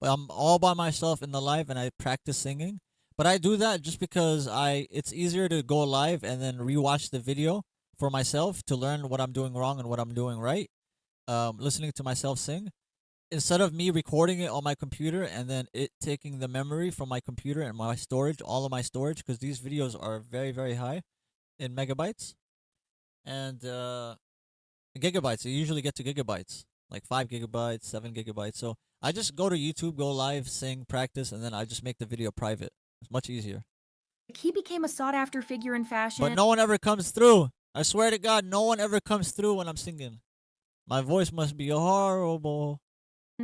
But I'm all by myself in the live and I practice singing. But I do that just because it's easier to go live and then rewatch the video for myself to learn what I'm doing wrong and what I'm doing right. Listening to myself sing instead of me recording it on my computer and then it taking the memory from my computer and my storage, all of my storage, because these videos are very, very high in megabytes and gigabytes. You usually get to gigabytes, like 5 gigabytes, 7 gigabytes. So I just go to YouTube, go live, sing, practice, and then I just make the video private. It's much easier. He became a sought-after figure in fashion. But no one ever comes through. I swear to God, no one ever comes through when I'm singing. My voice must be horrible.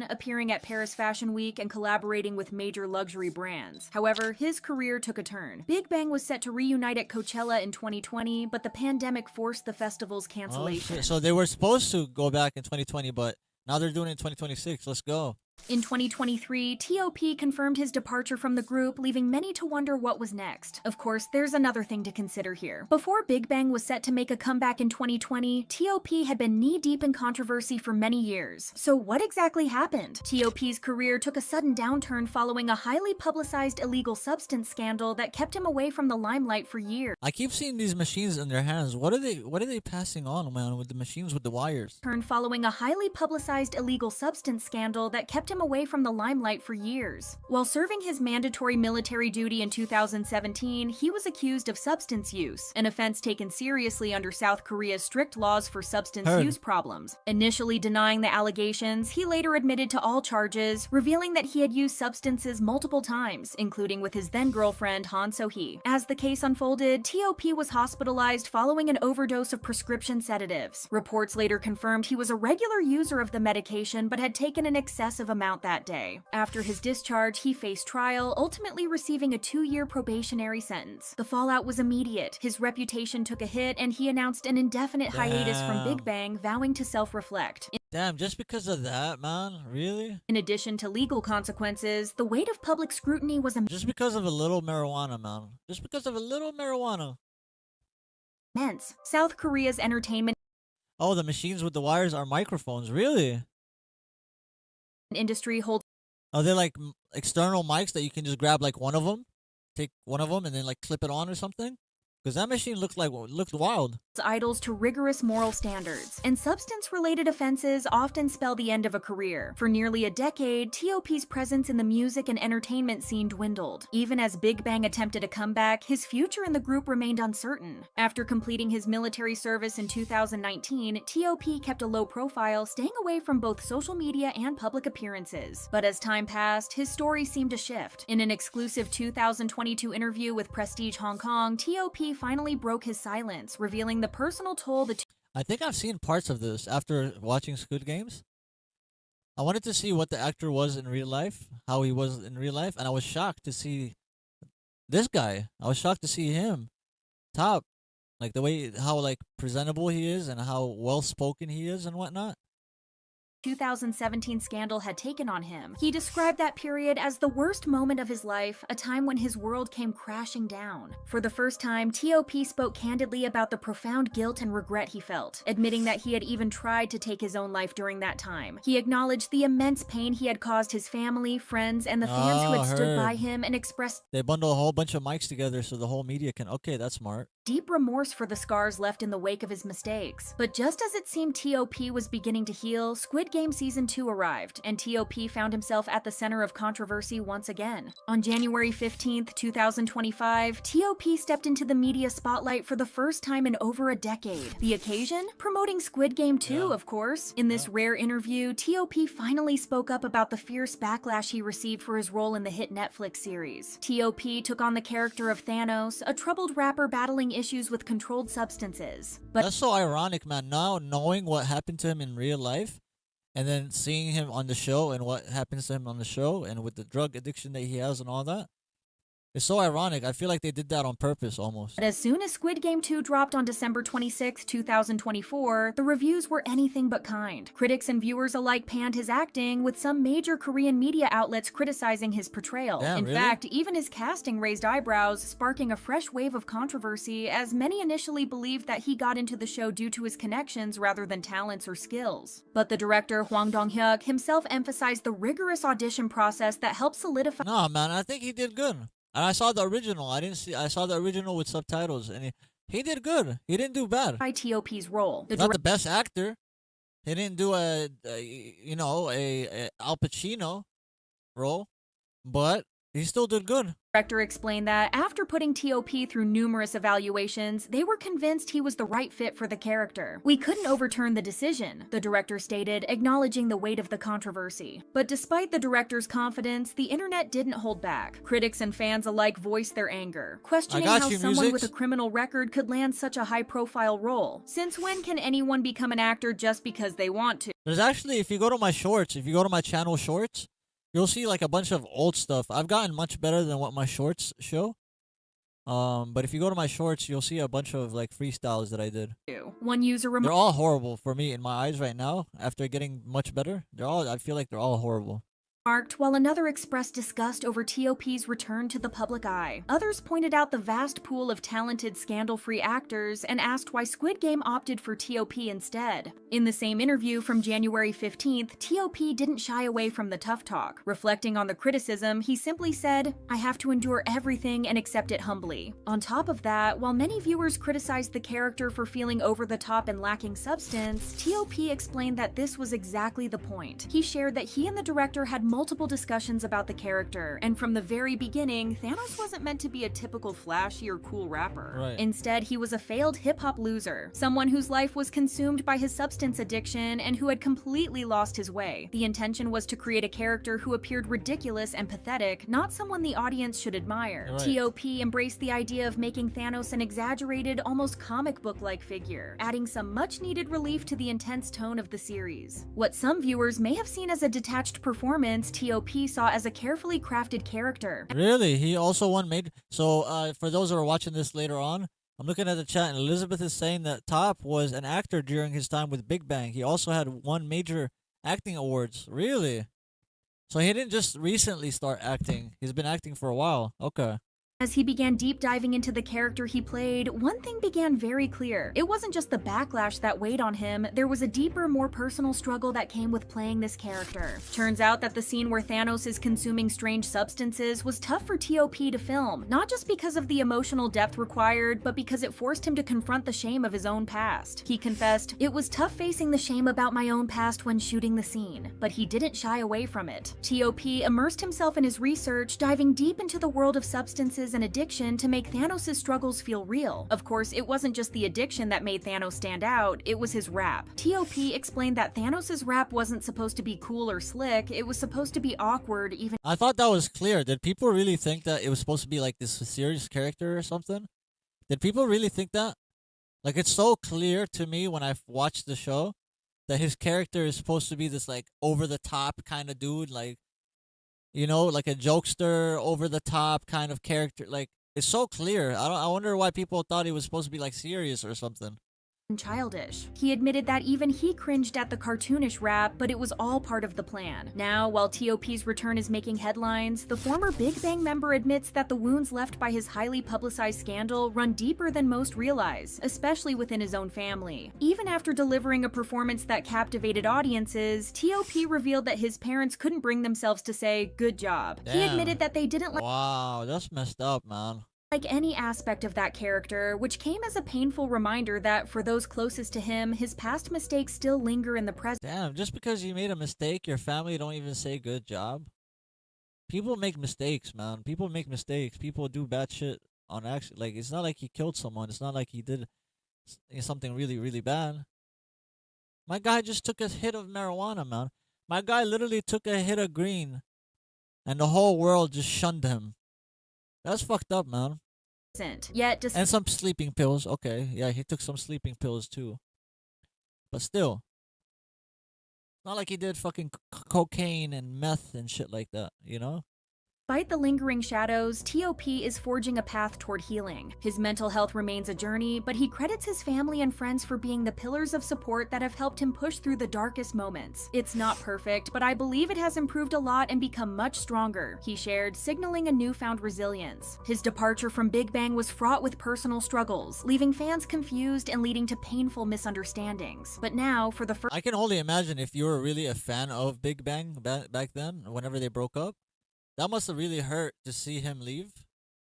Appearing at Paris Fashion Week and collaborating with major luxury brands. However, his career took a turn. Big Bang was set to reunite at Coachella in 2020, but the pandemic forced the festival's cancellation. Oh, shit. So they were supposed to go back in 2020, but now they're doing it in 2026. Let's go. In 2023, T.O.P confirmed his departure from the group, leaving many to wonder what was next. Of course, there's another thing to consider here. Before Big Bang was set to make a comeback in 2020, T.O.P had been knee-deep in controversy for many years. So what exactly happened? T.O.P's career took a sudden downturn following a highly publicized illegal substance scandal that kept him away from the limelight for years. I keep seeing these machines in their hands. What are they passing on, man, with the machines with the wires? Following a highly publicized illegal substance scandal that kept him away from the limelight for years. While serving his mandatory military duty in 2017, he was accused of substance use, an offense taken seriously under South Korea's strict laws for substance use problems. Initially denying the allegations, he later admitted to all charges, revealing that he had used substances multiple times, including with his then-girlfriend Han So-hee. As the case unfolded, T.O.P was hospitalized following an overdose of prescription sedatives. Reports later confirmed he was a regular user of the medication but had taken an excessive amount that day. After his discharge, he faced trial, ultimately receiving a 2-year probationary sentence. The fallout was immediate. His reputation took a hit, and he announced an indefinite hiatus from Big Bang, vowing to self-reflect. Damn, just because of that, man? Really? In addition to legal consequences, the weight of public scrutiny was just because of a little marijuana, man. Just because of a little marijuana. immense. South Korea's entertainment Oh, the machines with the wires are microphones, really? Industry holds. Are they like external mics that you can just grab like one of them, take one of them, and then like clip it on or something? Because that machine looked wild. Idols to rigorous moral standards, and substance-related offenses often spell the end of a career. For nearly a decade, T.O.P's presence in the music and entertainment scene dwindled. Even as Big Bang attempted a comeback, his future in the group remained uncertain. After completing his military service in 2019, T.O.P kept a low profile, staying away from both social media and public appearances. But as time passed, his story seemed to shift. In an exclusive 2022 interview with Prestige Hong Kong, T.O.P finally broke his silence, revealing the personal toll the I think I've seen parts of this after watching Squid Games. I wanted to see what the actor was in real life, how he was in real life, and I was shocked to see this guy. I was shocked to see him. Top. Like the way, how like presentable he is and how well spoken he is and whatnot. 2017 scandal had taken on him. He described that period as the worst moment of his life, a time when his world came crashing down. For the first time, T.O.P spoke candidly about the profound guilt and regret he felt, admitting that he had even tried to take his own life during that time. He acknowledged the immense pain he had caused his family, friends, and the fans who had stood by him, and expressed they bundle a whole bunch of mics together so the whole media can. Okay, that's smart. Deep remorse for the scars left in the wake of his mistakes. But just as it seemed T.O.P was beginning to heal, Squid Game Season 2 arrived, and T.O.P found himself at the center of controversy once again. On January 15th, 2025, T.O.P stepped into the media spotlight for the first time in over a decade. The occasion? Promoting Squid Game 2, of course. In this rare interview, T.O.P finally spoke up about the fierce backlash he received for his role in the hit Netflix series. T.O.P took on the character of Thanos, a troubled rapper battling issues with controlled substances. But that's so ironic, man. Now knowing what happened to him in real life and then seeing him on the show and what happens to him on the show and with the drug addiction that he has and all that, It's so ironic. I feel like they did that on purpose almost. But as soon as Squid Game 2 dropped on December 26, 2024, the reviews were anything but kind. Critics and viewers alike panned his acting, with some major Korean media outlets criticizing his portrayal. Damn, In really? fact, even his casting raised eyebrows, sparking a fresh wave of controversy, as many initially believed that he got into the show due to his connections rather than talents or skills. But the director, Hwang Dong-hyuk, himself emphasized the rigorous audition process that helped solidify— No, man, I think he did good. And I saw the original. I saw the original with subtitles, and he did good. He didn't do bad. T.O.P.'s role. Not the best actor. He didn't do a Al Pacino role, but he still did good. Director explained that after putting T.O.P. through numerous evaluations, they were convinced he was the right fit for the character. We couldn't overturn the decision, the director stated, acknowledging the weight of the controversy. But despite the director's confidence, the internet didn't hold back. Critics and fans alike voiced their anger, questioning how someone with a criminal record could land such a high-profile role. Since when can anyone become an actor just because they want to? There's actually, if you go to my shorts, if you go to my channel shorts, you'll see like a bunch of old stuff. I've gotten much better than what my shorts show. But if you go to my shorts, you'll see a bunch of like freestyles that I did. One user They're all horrible for me in my eyes right now. After getting much better, I feel like they're all horrible. Marked, while another expressed disgust over T.O.P.'s return to the public eye. Others pointed out the vast pool of talented, scandal-free actors and asked why Squid Game opted for T.O.P. instead. In the same interview from January 15th, T.O.P. didn't shy away from the tough talk. Reflecting on the criticism, he simply said, "I have to endure everything and accept it humbly." On top of that, while many viewers criticized the character for feeling over the top and lacking substance, T.O.P. explained that this was exactly the point. He shared that he and the director had multiple discussions about the character, and from the very beginning, Thanos wasn't meant to be a typical flashy or cool rapper. Right. Instead, he was a failed hip-hop loser, someone whose life was consumed by his substance addiction and who had completely lost his way. The intention was to create a character who appeared ridiculous and pathetic, not someone the audience should admire. Right. T.O.P. embraced the idea of making Thanos an exaggerated, almost comic book-like figure, adding some much-needed relief to the intense tone of the series. What some viewers may have seen as a detached performance, T.O.P. saw as a carefully crafted character. Really? He also made. So, for those who are watching this later on, I'm looking at the chat, and Elizabeth is saying that T.O.P. was an actor during his time with Big Bang. He also had won major acting awards. Really? So he didn't just recently start acting. He's been acting for a while. Okay. As he began deep diving into the character he played, one thing began very clear. It wasn't just the backlash that weighed on him, there was a deeper, more personal struggle that came with playing this character. Turns out that the scene where Thanos is consuming strange substances was tough for T.O.P. to film, not just because of the emotional depth required, but because it forced him to confront the shame of his own past. He confessed, "It was tough facing the shame about my own past when shooting the scene," but he didn't shy away from it. T.O.P. immersed himself in his research, diving deep into the world of substances and addiction to make Thanos' struggles feel real. Of course, it wasn't just the addiction that made Thanos stand out, it was his rap. T.O.P. explained that Thanos' rap wasn't supposed to be cool or slick, it was supposed to be awkward even— I thought that was clear. Did people really think that it was supposed to be like this serious character or something? Did people really think that? Like, it's so clear to me when I've watched the show that his character is supposed to be this like over the top kind of dude, like, you know, like a jokester, over the top kind of character. Like, it's so clear. I wonder why people thought he was supposed to be like serious or something. childish. He admitted that even he cringed at the cartoonish rap, but it was all part of the plan. Now, while T.O.P.'s return is making headlines, the former Big Bang member admits that the wounds left by his highly publicized scandal run deeper than most realize, especially within his own family. Even after delivering a performance that captivated audiences, T.O.P. revealed that his parents couldn't bring themselves to say, "Good job." Damn. He admitted that they didn't Wow, that's messed up, man. like any aspect of that character, which came as a painful reminder that for those closest to him, his past mistakes still linger in the present. Damn, just because you made a mistake, your family don't even say good job? People make mistakes, man. People make mistakes. People do bad shit on accident. Like, it's not like he killed someone. It's not like he did something really, really bad. My guy just took a hit of marijuana, man. My guy literally took a hit of green, and the whole world just shunned him. That's fucked up, man. Yet, and some sleeping pills. Okay, yeah, he took some sleeping pills too. But still, not like he did fucking cocaine and meth and shit like that, you know? Despite the lingering shadows, T.O.P is forging a path toward healing. His mental health remains a journey, but he credits his family and friends for being the pillars of support that have helped him push through the darkest moments. It's not perfect, but I believe it has improved a lot and become much stronger, he shared, signaling a newfound resilience. His departure from Big Bang was fraught with personal struggles, leaving fans confused and leading to painful misunderstandings. But now, for the first— I can only imagine if you were really a fan of Big Bang back then, whenever they broke up. That must have really hurt to see him leave.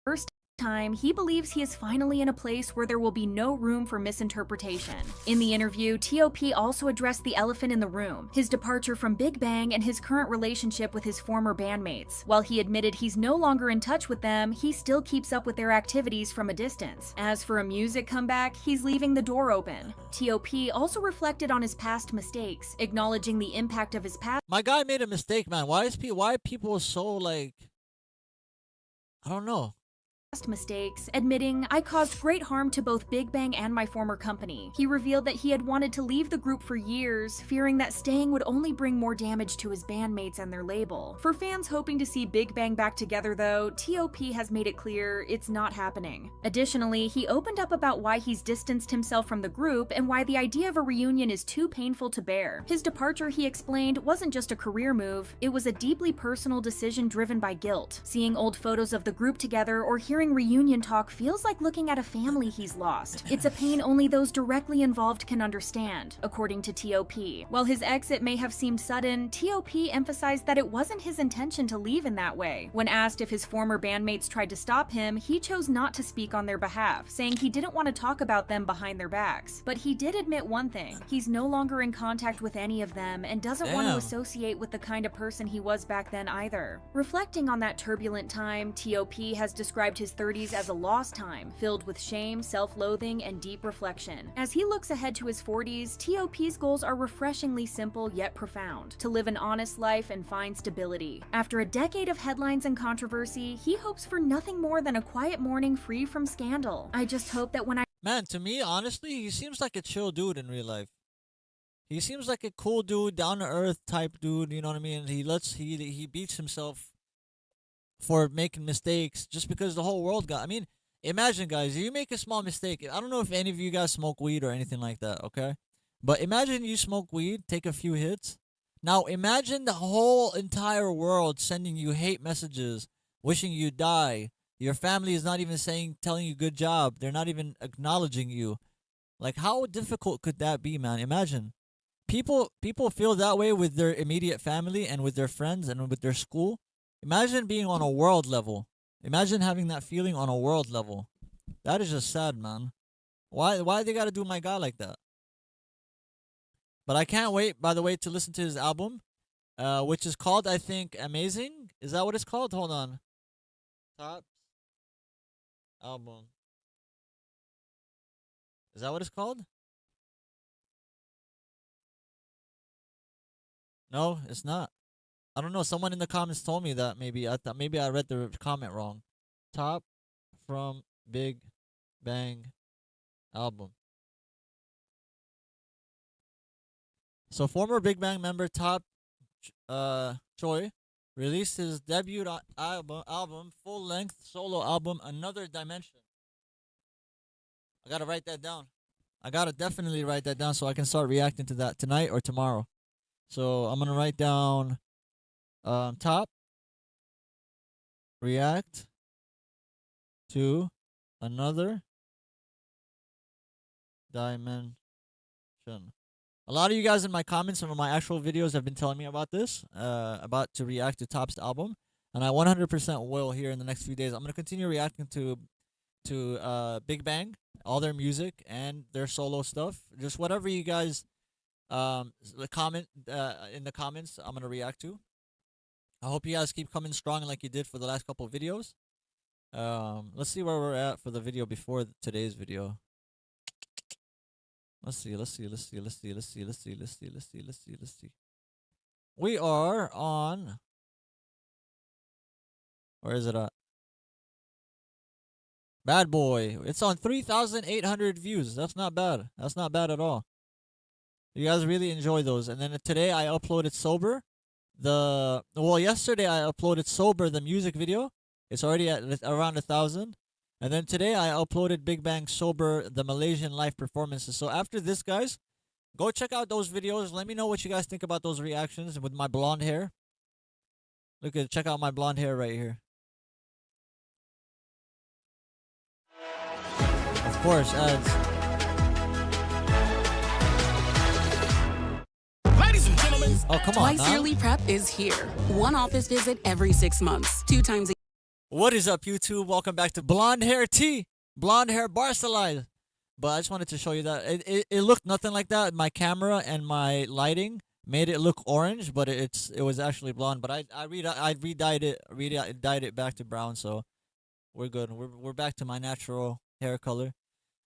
First time, he believes he is finally in a place where there will be no room for misinterpretation. In the interview, T.O.P also addressed the elephant in the room, his departure from Big Bang and his current relationship with his former bandmates. While he admitted he's no longer in touch with them, he still keeps up with their activities from a distance. As for a music comeback, he's leaving the door open. T.O.P also reflected on his past mistakes, acknowledging the impact of his past— My guy made a mistake, man. Why are people so like, I don't know. mistakes, admitting, "I caused great harm to both Big Bang and my former company." He revealed that he had wanted to leave the group for years, fearing that staying would only bring more damage to his bandmates and their label. For fans hoping to see Big Bang back together though, T.O.P has made it clear it's not happening. Additionally, he opened up about why he's distanced himself from the group and why the idea of a reunion is too painful to bear. His departure, he explained, wasn't just a career move, it was a deeply personal decision driven by guilt. Seeing old photos of the group together or hearing reunion talk feels like looking at a family he's lost. It's a pain only those directly involved can understand, according to T.O.P. While his exit may have seemed sudden, T.O.P emphasized that it wasn't his intention to leave in that way. When asked if his former bandmates tried to stop him, he chose not to speak on their behalf, saying he didn't want to talk about them behind their backs. But he did admit one thing: he's no longer in contact with any of them and doesn't want to associate with the kind of person he was back then either. Reflecting on that turbulent time, T.O.P has described his 30s as a lost time, filled with shame, self-loathing, and deep reflection. As he looks ahead to his 40s, T.O.P's goals are refreshingly simple yet profound: to live an honest life and find stability. After a decade of headlines and controversy, he hopes for nothing more than a quiet morning free from scandal. "I just hope that when I—" Man, to me, honestly, he seems like a chill dude in real life. He seems like a cool dude, down-to-earth type dude, you know what I mean? He beats himself for making mistakes just because the whole world got— I mean, imagine, guys, you make a small mistake. I don't know if any of you guys smoke weed or anything like that, okay? But imagine you smoke weed, take a few hits. Now imagine the whole entire world sending you hate messages, wishing you die. Your family is not even telling you good job. They're not even acknowledging you. Like, how difficult could that be, man? Imagine. People feel that way with their immediate family and with their friends and with their school. Imagine being on a world level. Imagine having that feeling on a world level. That is just sad, man. Why they gotta do my guy like that? But I can't wait, by the way, to listen to his album, which is called, I think, Amazing. Is that what it's called? Hold on. Top album. Is that what it's called? No, it's not. I don't know. Someone in the comments told me that. Maybe I thought I read the comment wrong. Top from Big Bang album. So former Big Bang member Top Choi released his debut album, full-length solo album, Another Dimension. I gotta write that down. I gotta definitely write that down so I can start reacting to that tonight or tomorrow. So I'm gonna write down Top react to Another Dimension. A lot of you guys in my comments and on my actual videos have been telling me about this, about to react to Top's album, and I 100% will here in the next few days. I'm gonna continue reacting to Big Bang, all their music and their solo stuff, just whatever you guys comment in the comments. I'm gonna react to. I hope you guys keep coming strong like you did for the last couple of videos. Let's see where we're at for the video before today's video. Let's see. We are on. Where is it at? Bad Boy. It's on 3,800 views. That's not bad. That's not bad at all. You guys really enjoy those. And then today I uploaded Sober. Yesterday I uploaded Sober, the music video. It's already at around 1,000. And then today I uploaded Big Bang Sober, the Malaysian live performances. So after this, guys, go check out those videos. Let me know what you guys think about those reactions with my blonde hair. Check out my blonde hair right here. Of course, ads. Ladies and gentlemen, oh, come Twice on, Yearly Prep is here. One office visit every 6 months, 2 times a What is up, YouTube? Welcome back to Blonde Hair T. Blonde Hair Barcelona. But I just wanted to show you that. It looked nothing like that. My camera and my lighting made it look orange, but it was actually blonde. But I re-dyed it back to brown, so we're good. We're back to my natural hair color.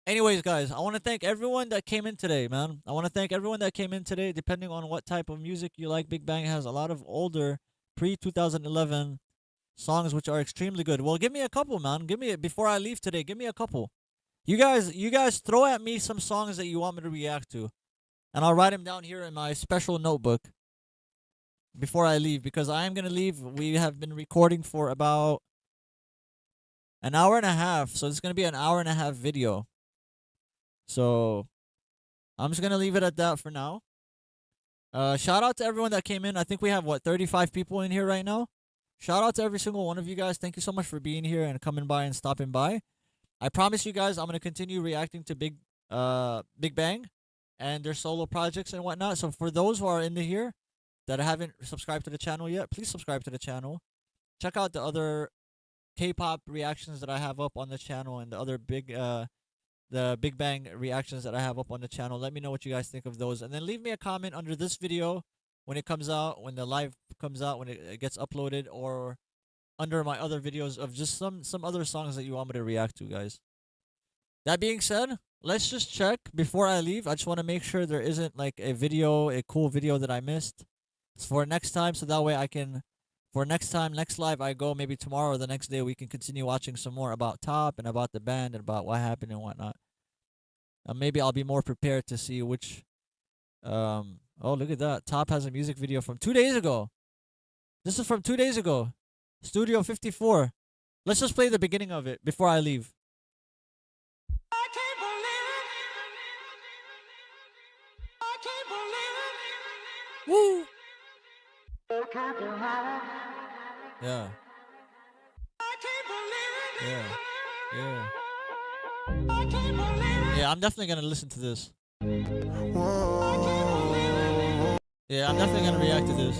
Anyways, guys, I want to thank everyone that came in today, man. I want to thank everyone that came in today. Depending on what type of music you like, Big Bang has a lot of older, pre-2011 songs which are extremely good. Well, give me a couple, man. Give me it before I leave today. Give me a couple. You guys throw at me some songs that you want me to react to, and I'll write them down here in my special notebook before I leave, because I am gonna leave. We have been recording for about an hour and a half, so it's gonna be an hour and a half video. So I'm just gonna leave it at that for now. Shout out to everyone that came in. I think we have 35 people in here right now. Shout out to every single one of you guys. Thank you so much for being here and coming by and stopping by. I promise you guys I'm gonna continue reacting to Big Bang and their solo projects and whatnot. So for those who are in here that haven't subscribed to the channel yet, please subscribe to the channel. Check out the other K-pop reactions that I have up on the channel, and the other the Big Bang reactions that I have up on the channel. Let me know what you guys think of those, and then leave me a comment under this video when it comes out, when the live comes out, when it gets uploaded, or under my other videos of just some other songs that you want me to react to, guys. That being said, let's just check before I leave. I just want to make sure there isn't like a cool video that I missed for next time, so that way I can, for next time, next live I go, maybe tomorrow or the next day, we can continue watching some more about T.O.P and about the band and about what happened and whatnot. Maybe I'll be more prepared to see which oh, look at that. T.O.P has a music video from 2 days ago. This is from 2 days ago. Studio 54. Let's just play the beginning of it before I leave. Woo! Yeah. Yeah. Yeah, I'm definitely gonna listen to this. Yeah, I'm definitely gonna react to this.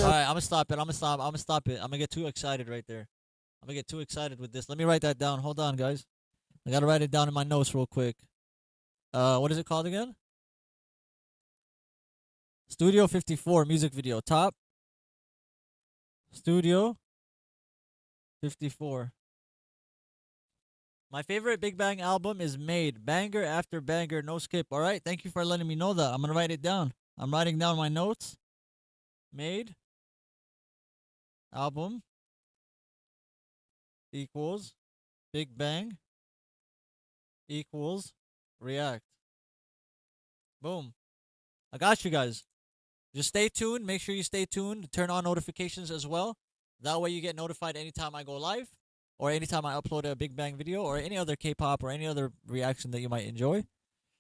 Alright, I'm gonna stop it. I'm gonna get too excited right there. I'm gonna get too excited with this. Let me write that down. Hold on, guys. I gotta write it down in my notes real quick. What is it called again? Studio 54 music video. T.O.P. Studio 54. My favorite Big Bang album is Made. Banger after banger, no skip. Alright, thank you for letting me know that. I'm gonna write it down. I'm writing down my notes. Made album equals Big Bang equals react. Boom. I got you guys. Just stay tuned. Make sure you stay tuned. Turn on notifications as well. That way you get notified anytime I go live, or anytime I upload a Big Bang video, or any other K-pop, or any other reaction that you might enjoy.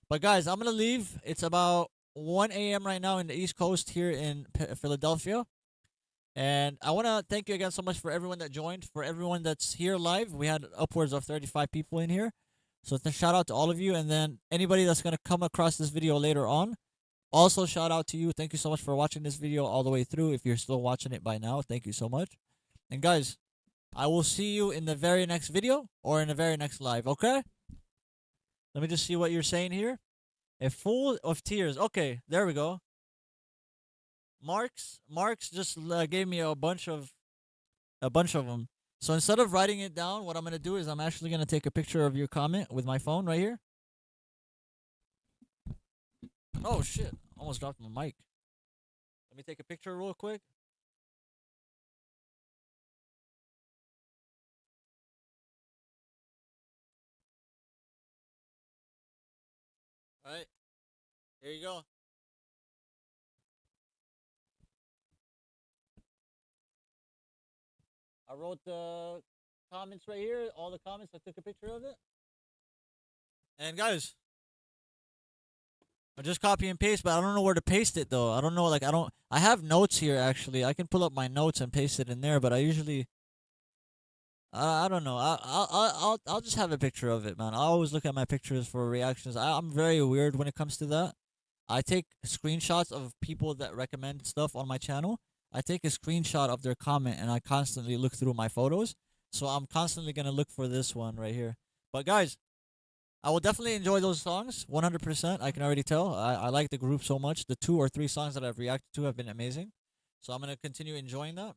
But guys, I'm gonna leave. It's about 1 a.m. right now in the East Coast here in Philadelphia. And I want to thank you again so much for everyone that joined, for everyone that's here live. We had upwards of 35 people in here. So shout out to all of you. And then anybody that's going to come across this video later on, also shout out to you. Thank you so much for watching this video all the way through. If you're still watching it by now, thank you so much. And guys, I will see you in the very next video or in the very next live, okay? Let me just see what you're saying here. A Fool of Tears. Okay, there we go. Marks just gave me a bunch of them. So instead of writing it down, what I'm going to do is I'm actually going to take a picture of your comment with my phone right here. Oh shit, almost dropped my mic. Let me take a picture real quick. All right, here you go. I wrote the comments right here, all the comments. I took a picture of it. And guys, I just copy and paste, but I don't know where to paste it though. I don't know, like I have notes here actually. I can pull up my notes and paste it in there, but I usually I don't know. I'll just have a picture of it, man. I always look at my pictures for reactions. I'm very weird when it comes to that. I take screenshots of people that recommend stuff on my channel. I take a screenshot of their comment and I constantly look through my photos. So I'm constantly going to look for this one right here. But guys, I will definitely enjoy those songs 100%. I can already tell. I like the group so much. The 2 or 3 songs that I've reacted to have been amazing. So I'm going to continue enjoying that.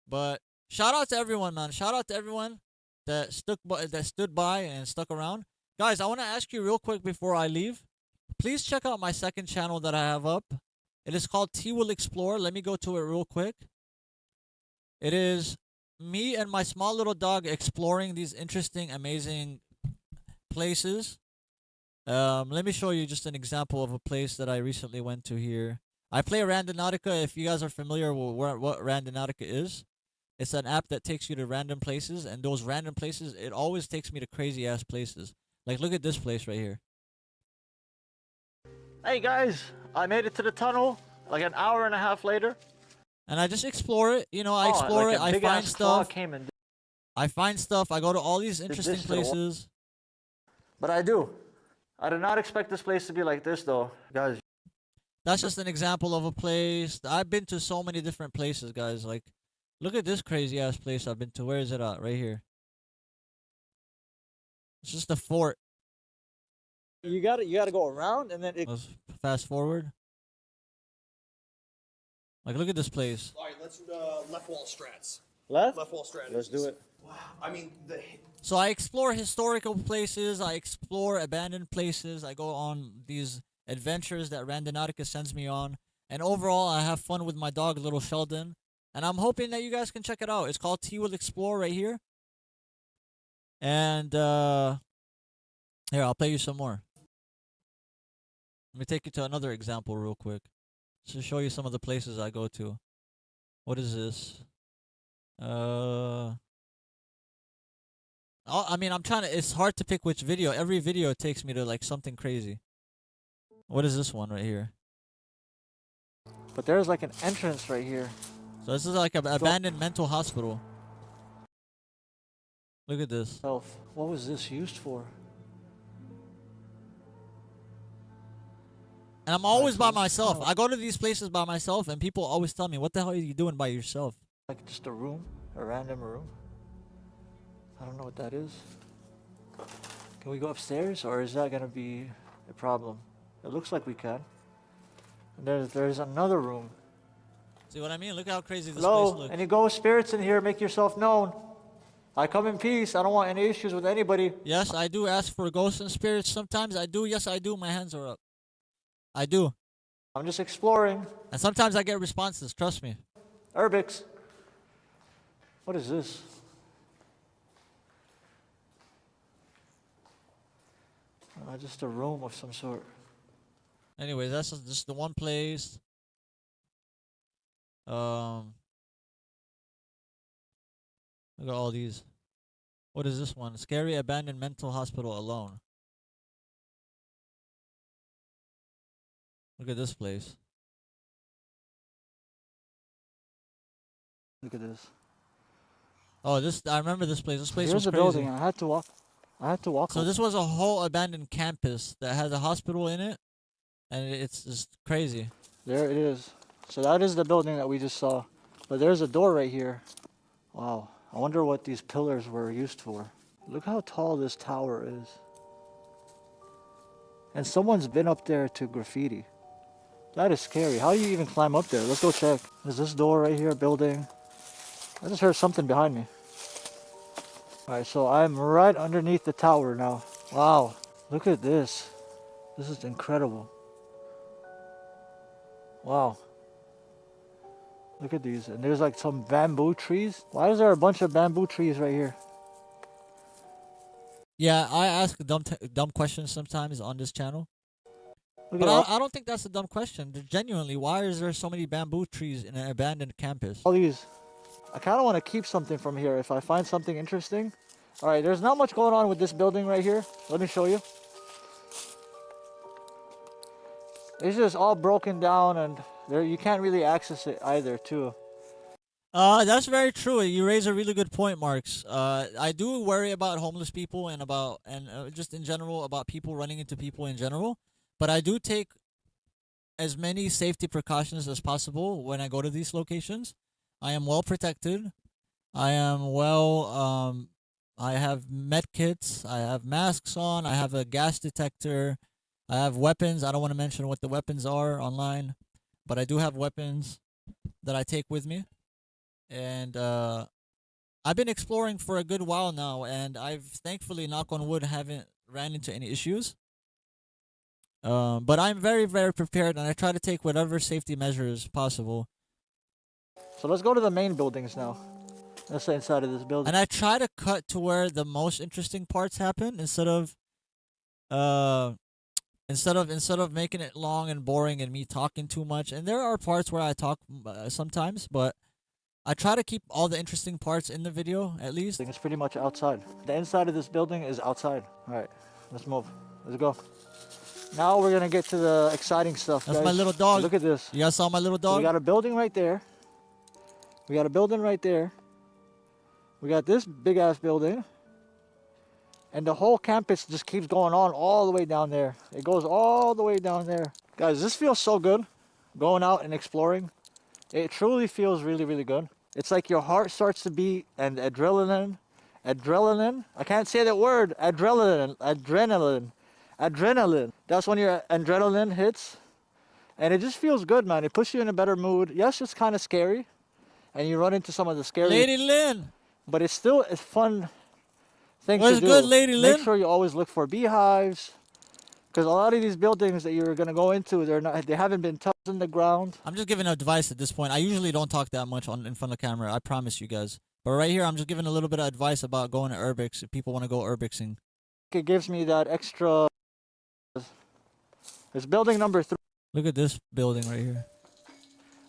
But shout out to everyone, man. Shout out to everyone that stood by and stuck around. Guys, I want to ask you real quick before I leave. Please check out my second channel that I have up. It is called T Will Explore. Let me go to it real quick. It is me and my small little dog exploring these interesting, amazing places. Let me show you just an example of a place that I recently went to here. I play Randonautica. If you guys are familiar with what Randonautica is, it's an app that takes you to random places, and those random places, it always takes me to crazy ass places. Like, look at this place right here. Hey guys, I made it to the tunnel like an hour and a half later. And I just explore it. You know, I explore it. I find stuff. I find stuff. I go to all these interesting places. But I do not expect this place to be like this though, guys. That's just an example of a place. I've been to so many different places, guys. Like, look at this crazy ass place I've been to. Where is it at? Right here. It's just a fort. You gotta go around and then let's fast forward. Like, look at this place. All right, let's left wall strats. Left wall strats. Let's do it. Wow. I mean, So I explore historical places. I explore abandoned places. I go on these adventures that Randonautica sends me on. And overall, I have fun with my dog, little Sheldon. And I'm hoping that you guys can check it out. It's called T Will Explore right here. And here, I'll play you some more. Let me take you to another example real quick. To show you some of the places I go to. What is this? I mean, it's hard to pick which video. Every video takes me to like something crazy. What is this one right here? But there's like an entrance right here. So this is like an abandoned mental hospital. Look at this. What was this used for? And I'm always by myself. I go to these places by myself, and people always tell me, what the hell are you doing by yourself? Like just a room, a random room. I don't know what that is. Can we go upstairs, or is that going to be a problem? It looks like we can. And there's another room. See what I mean? Look how crazy this place looks. Any ghost spirits in here, make yourself known. I come in peace. I don't want any issues with anybody. Yes, I do ask for ghosts and spirits sometimes. I do. Yes, I do. My hands are up. I do. I'm just exploring. And sometimes I get responses, trust me. Urbex. What is this? Just a room of some sort. Anyways, that's just the one place. Look at all these. What is this one? Scary abandoned mental hospital alone. Look at this place. Look at this. Oh, I remember this place. This place was crazy. Here's a building. I had to walk. So this was a whole abandoned campus that has a hospital in it, and it's just crazy. There it is. So that is the building that we just saw. But there's a door right here. Wow. I wonder what these pillars were used for. Look how tall this tower is. And someone's been up there to graffiti. That is scary. How do you even climb up there? Let's go check. There's this door right here, building. I just heard something behind me. Alright, so I'm right underneath the tower now. Wow, look at this. This is incredible. Wow. Look at these. And there's like some bamboo trees. Why is there a bunch of bamboo trees right here? Yeah, I ask dumb questions sometimes on this channel. But I don't think that's a dumb question. Genuinely, why is there so many bamboo trees in an abandoned campus? All these. I kind of want to keep something from here if I find something interesting. All right, there's not much going on with this building right here. Let me show you. It's just all broken down, and there you can't really access it either, too. That's very true. You raise a really good point, Marks. I do worry about homeless people and just in general about people running into people in general. But I do take as many safety precautions as possible when I go to these locations. I am well protected. I am well. I have med kits. I have masks on. I have a gas detector. I have weapons. I don't want to mention what the weapons are online, but I do have weapons that I take with me. And I've been exploring for a good while now, and I've thankfully, knock on wood, haven't ran into any issues. But I'm very, very prepared, and I try to take whatever safety measures possible. So let's go to the main buildings now. Let's say inside of this building. And I try to cut to where the most interesting parts happen instead of making it long and boring and me talking too much. And there are parts where I talk sometimes, but I try to keep all the interesting parts in the video at least. It's pretty much outside. The inside of this building is outside. All right, let's move. Let's go. Now we're gonna get to the exciting stuff. That's guys. my little dog. Look at this. You guys saw my little dog? We got a building right there. We got a building right there. We got this big ass building. And the whole campus just keeps going on all the way down there. It goes all the way down there. Guys, this feels so good. Going out and exploring. It truly feels really, really good. It's like your heart starts to beat and adrenaline. I can't say that word. Adrenaline. That's when your adrenaline hits. And it just feels good, man. It puts you in a better mood. Yes, it's kind of scary. And you run into some of the scary... Lady Lynn! But it's still a fun thing What's to do. good, Lady Lynn? Make sure you always look for beehives. Because a lot of these buildings that you're going to go into, they haven't been touched in the ground. I'm just giving advice at this point. I usually don't talk that much in front of the camera. I promise you guys. But right here, I'm just giving a little bit of advice about going to Urbex if people want to go Urbexing. It gives me that extra... It's building number 3. Look at this building right here.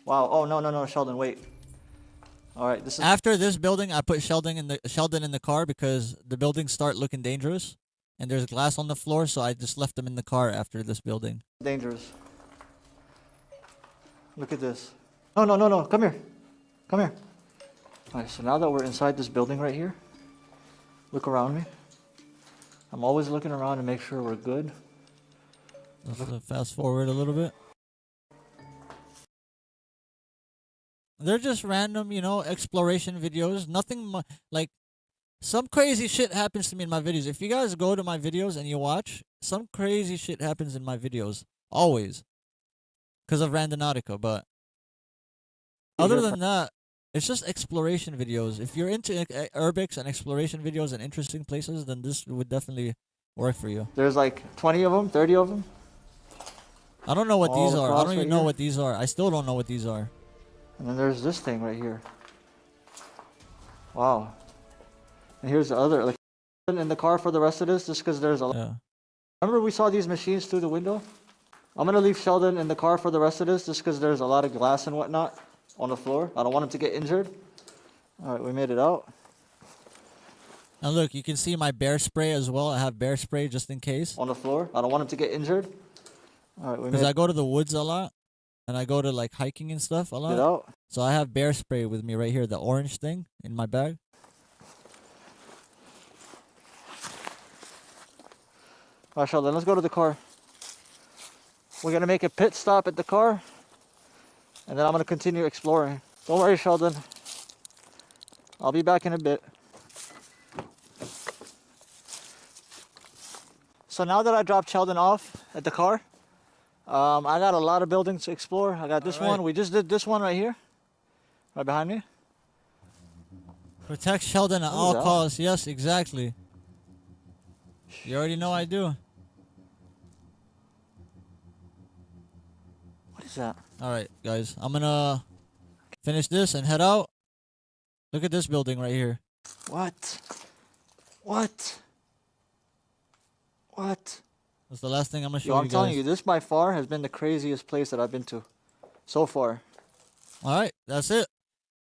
Wow. Oh, no, Sheldon, wait. All right, this is... After this building, I put Sheldon in the car because the buildings start looking dangerous. And there's glass on the floor, so I just left them in the car after this building. Dangerous. Look at this. No. Come here. All right, so now that we're inside this building right here, look around me. I'm always looking around to make sure we're good. Let's fast forward a little bit. They're just random, exploration videos. Nothing like... Some crazy shit happens to me in my videos. If you guys go to my videos and you watch, some crazy shit happens in my videos. Always. Because of Randonautica, but... Other than that, it's just exploration videos. If you're into Urbex and exploration videos and interesting places, then this would definitely work for you. There's like 20 of them, 30 of them. I don't know what these are. I don't even know here. what these are. I still don't know what these are. And then there's this thing right here. Wow. And here's the other, like, in the car for the rest of this, just because there's a lot. Yeah. Remember we saw these machines through the window? I'm going to leave Sheldon in the car for the rest of this, just because there's a lot of glass and whatnot on the floor. I don't want him to get injured. All right, we made it out. Now look, you can see my bear spray as well. I have bear spray just in case. On the floor. I don't want him to get injured. All right, because I go to the woods a lot. And I go to like hiking and stuff a lot. Get out. So I have bear spray with me right here, the orange thing in my bag. All right, Sheldon, let's go to the car. We're going to make a pit stop at the car. And then I'm going to continue exploring. Don't worry, Sheldon. I'll be back in a bit. So now that I dropped Sheldon off at the car, I got a lot of buildings to explore. I got this one. We just did this one right here. Right behind me. Protect Sheldon at all costs. Yes, exactly. You already know I do. What is that? All right, guys. I'm gonna finish this, and head out. Look at this building right here. What? What? What? That's the last thing I'm gonna show Yo, you I'm guys. telling you, this by far has been the craziest place that I've been to so far. All right, that's it.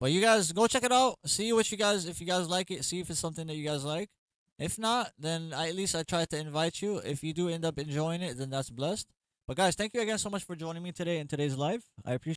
But you guys go check it out. See what you guys, if you guys like it. See if it's something that you guys like. If not, then at least I tried to invite you. If you do end up enjoying it, then that's blessed. But guys, thank you again so much for joining me today in today's live. I appreciate